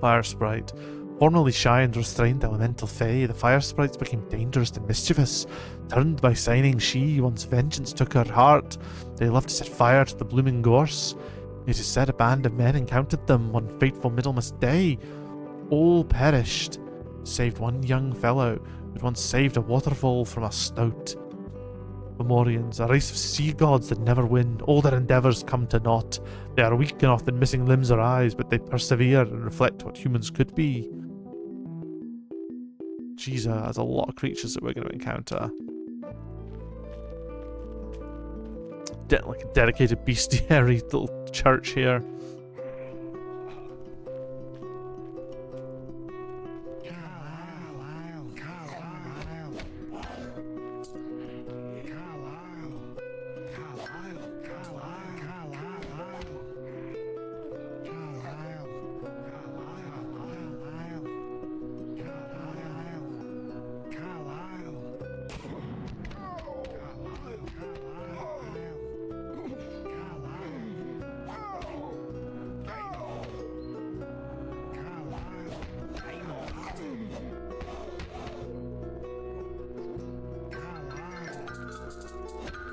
Fire Sprite. Formerly shy and restrained elemental fae, the fire sprites became dangerous and mischievous. Turned by signing she, once vengeance took her heart. They loved to set fire to the blooming gorse. It is said a band of men encountered them one fateful Middlemas day. All perished, save one young fellow who had once saved a waterfall from a snout. Fomorians, a race of sea gods that never win. All their endeavours come to naught. They are weak and often missing limbs or eyes, but they persevere and reflect what humans could be. Jesus, there's a lot of creatures that we're going to encounter. Like a dedicated bestiary little church here.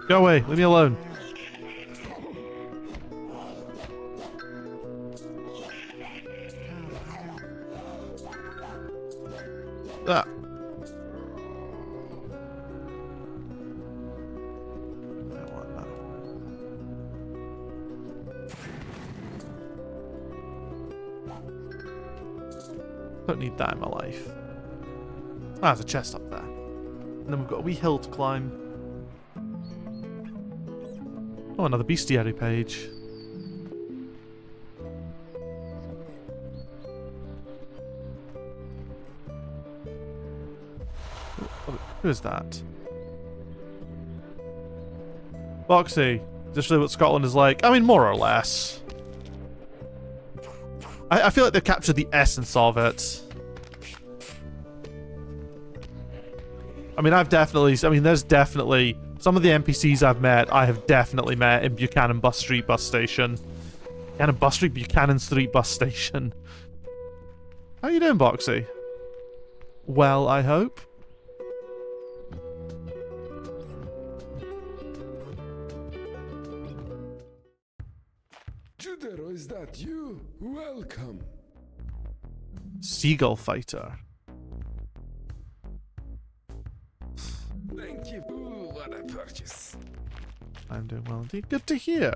Go away, leave me alone. Ah. Don't need that in my life. Ah, there's a chest up there. And then we've got a wee hill to climb. Oh, another bestiary page. Who is that? Boxy. Is this really what Scotland is like? I mean, more or less. I feel like they've captured the essence of it. I mean, there's definitely... Some of the NPCs I've met, I have definitely met in Buchanan Street bus station. Buchanan Street bus station. How you doing, Boxy? Well, I hope. Judero, is that you? Welcome. Seagull fighter. Thank you. Ooh, what a purchase. I'm doing well indeed. Good to hear.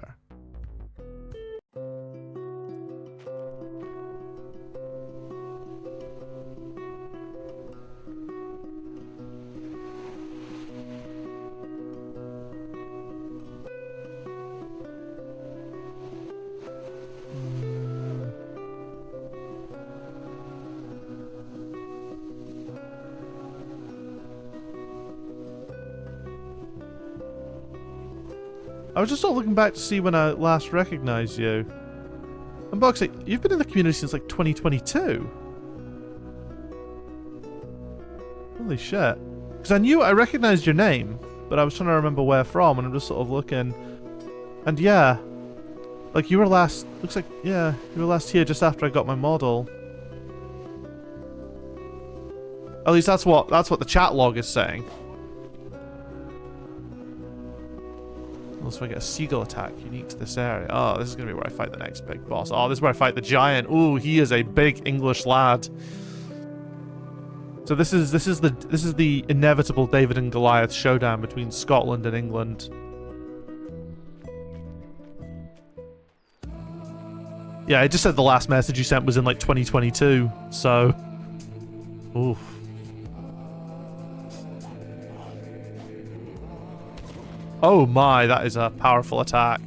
I was just sort of looking back to see when I last recognized you. And Boxy, you've been in the community since like 2022. Holy shit. Because I recognized your name, but I was trying to remember where from, and I'm just sort of looking. And yeah, like you were last, looks like, yeah, you were last here just after I got my model. At least that's what the chat log is saying. Unless I get a seagull attack unique to this area. Oh, this is gonna be where I fight the next big boss. Oh, this is where I fight the giant. Ooh, he is a big English lad. So this is the inevitable David and Goliath showdown between Scotland and England. Yeah, I just said the last message you sent was in like 2022. So, oof. Oh my, that is a powerful attack.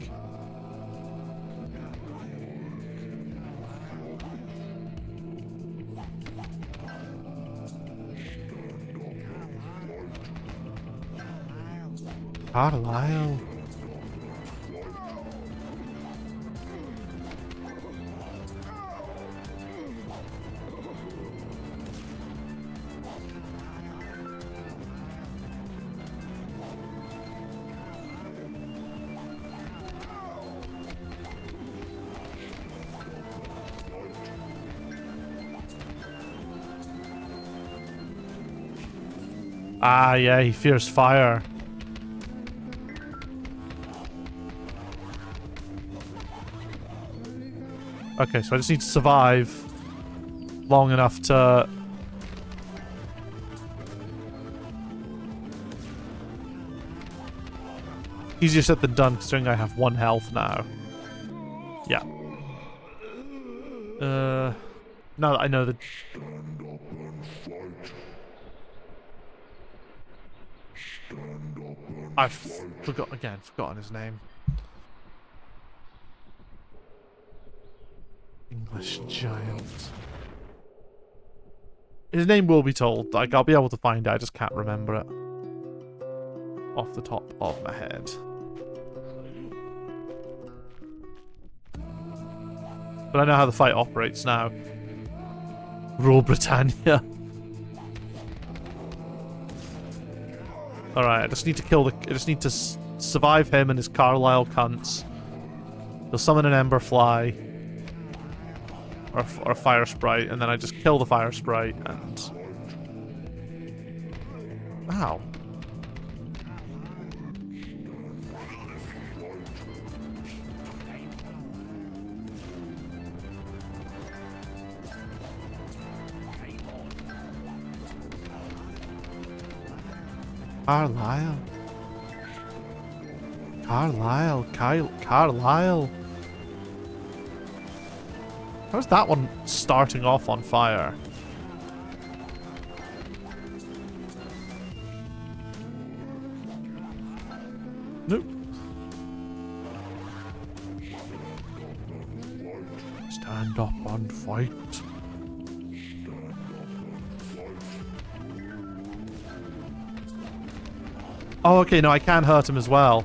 Carlisle. Ah, yeah, he fears fire. Okay, so I just need to survive long enough to... Easier said than done, considering I have 1 health now. Yeah. Now that I know that... Stand up and fight. Stand up and I've fight. forgotten his name. English giant. His name will be told. Like, I'll be able to find it. I just can't remember it off the top of my head. But I know how the fight operates now. Rule Britannia. Alright, I just need to kill the... I just need to survive him and his Carlisle cunts. He'll summon an Ember Fly. Or a Fire Sprite, and then I just kill the Fire Sprite, and... Ow. Carlisle. Carlisle. How's that one starting off on fire? Nope. Stand up and fight. Oh, okay, no, I can hurt him as well.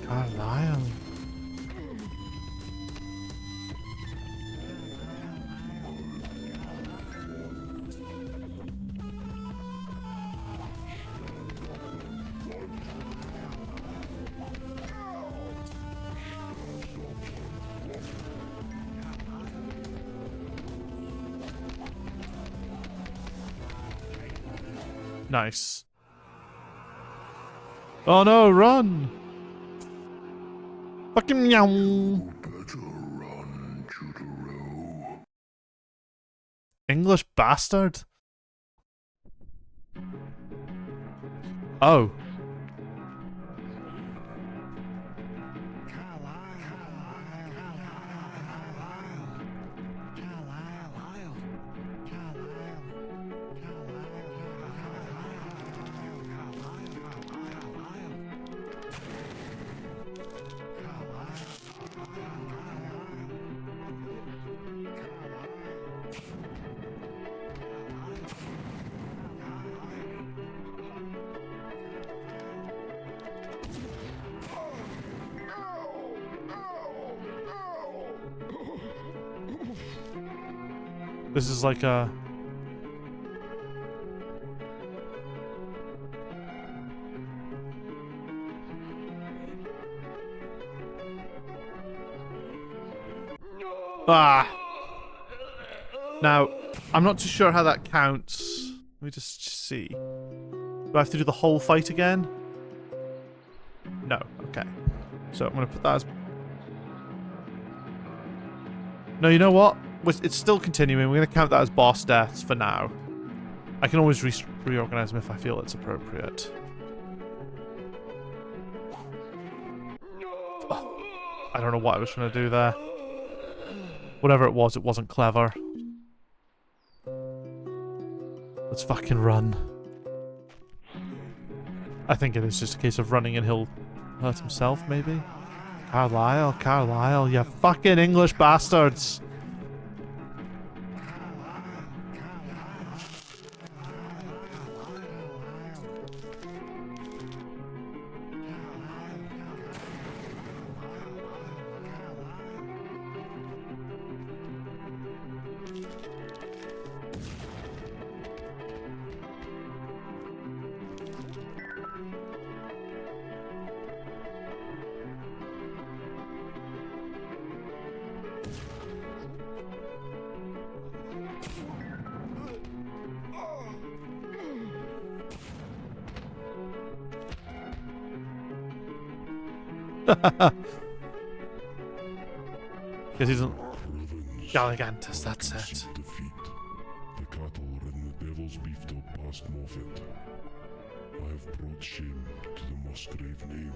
Carlisle. Nice. Oh no, run! Fucking meow! Better run, Judero. English bastard? Oh. This is like a... Ah! Now, I'm not too sure how that counts. Let me just see. Do I have to do the whole fight again? No. Okay. So I'm going to put that as... No, you know what? It's still continuing. We're going to count that as boss deaths for now. I can always reorganize them if I feel it's appropriate. Oh, I don't know what I was trying to do there. Whatever it wasn't clever. Let's fucking run. I think it is just a case of running and he'll hurt himself, maybe? Carlisle, you fucking English bastards! Guess he doesn't... Galligantus, that's it. Sweet defeat. The cattle are in the devil's beef-top past Moffat. I have brought shame to the Musgrave name.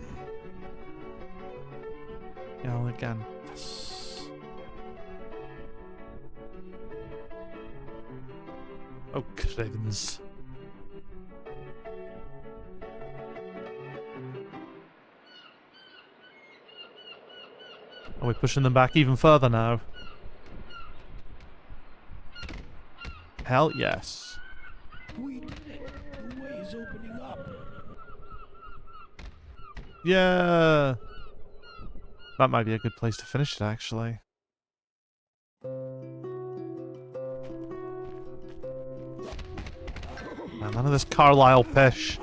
Galligantus. Oh, cravens. Are we pushing them back even further now? Hell yes. We did it! The way is opening up! Yeah. That might be a good place to finish it, actually. Man, none of this Carlisle pish.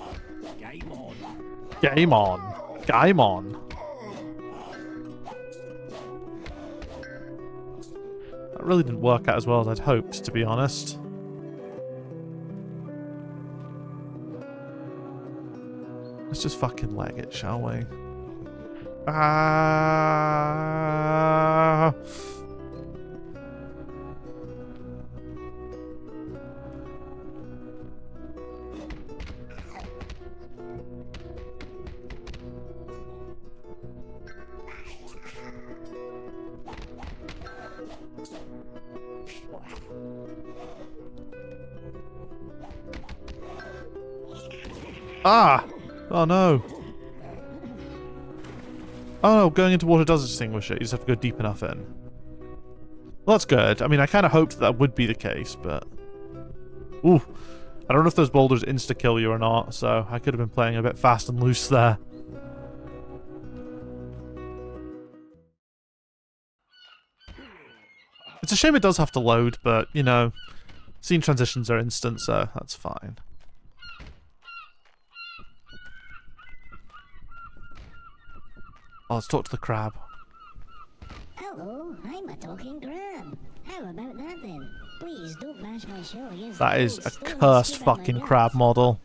Game on! Game on. Game on. That really didn't work out as well as I'd hoped, to be honest. Let's just fucking leg it, shall we? Ah! Ah! Oh no. Oh no, going into water does extinguish it. You just have to go deep enough in. Well, that's good. I mean, I kind of hoped that would be the case, but... Ooh. I don't know if those boulders insta-kill you or not, so I could have been playing a bit fast and loose there. It's a shame it does have to load, but, you know, scene transitions are instant, so that's fine. Oh, let's talk to the crab. Hello, I'm a talking crab. How about that then? Please don't bash my shell against That the is old a stone cursed skip at my fucking belt. crab model.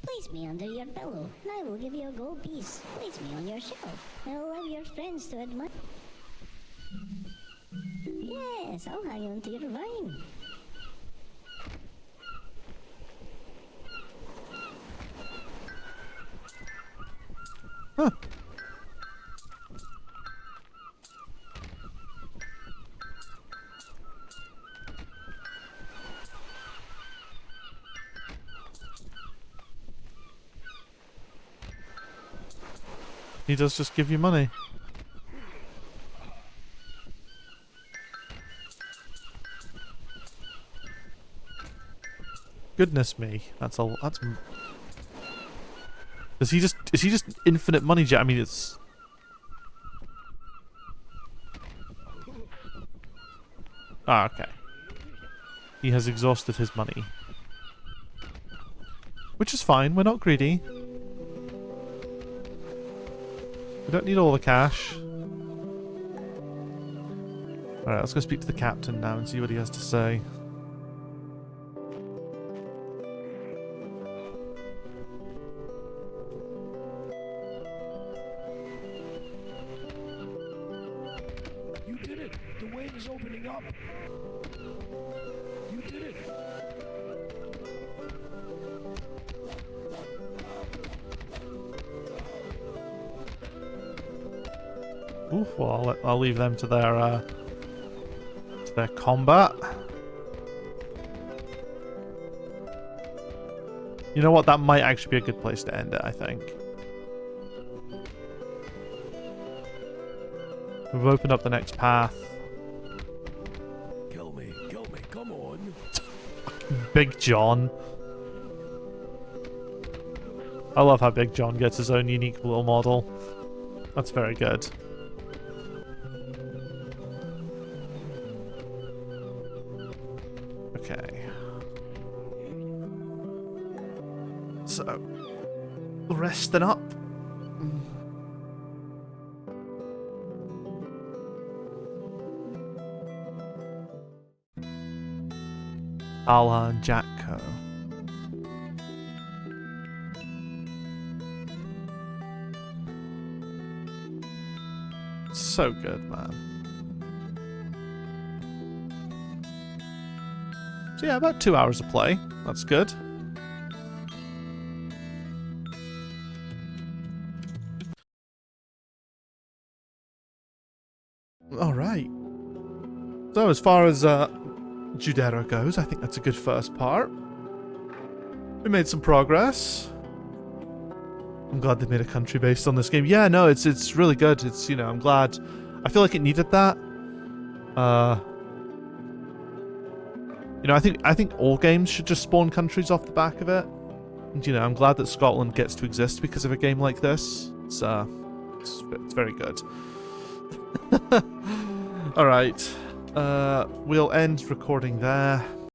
Place me under your pillow, and I will give you a gold piece. Place me on your shelf. I'll allow your friends to admire. Yes, I'll hang on to your vine. Huh. He does just give you money. Goodness me, that's a that's. Is he just infinite money jet? I mean, it's. Ah, okay. He has exhausted his money, which is fine. We're not greedy. We don't need all the cash. Alright, let's go speak to the captain now and see what he has to say. You did it! The way is opening up! You did it! Oof, well, I'll leave them to their combat. You know what? That might actually be a good place to end it, I think. We've opened up the next path. Kill me, come on! Big John. I love how Big John gets his own unique little model. That's very good. Okay. So, resting up. Ala and Jacko. So good, man. So yeah, about 2 hours of play. That's good. Alright. So as far as Judero goes, I think that's a good first part. We made some progress. I'm glad they made a country based on this game. Yeah, no, it's really good. It's, you know, I'm glad. I feel like it needed that. You know, I think all games should just spawn countries off the back of it. And, you know, I'm glad that Scotland gets to exist because of a game like this. It's very good. Alright. We'll end recording there.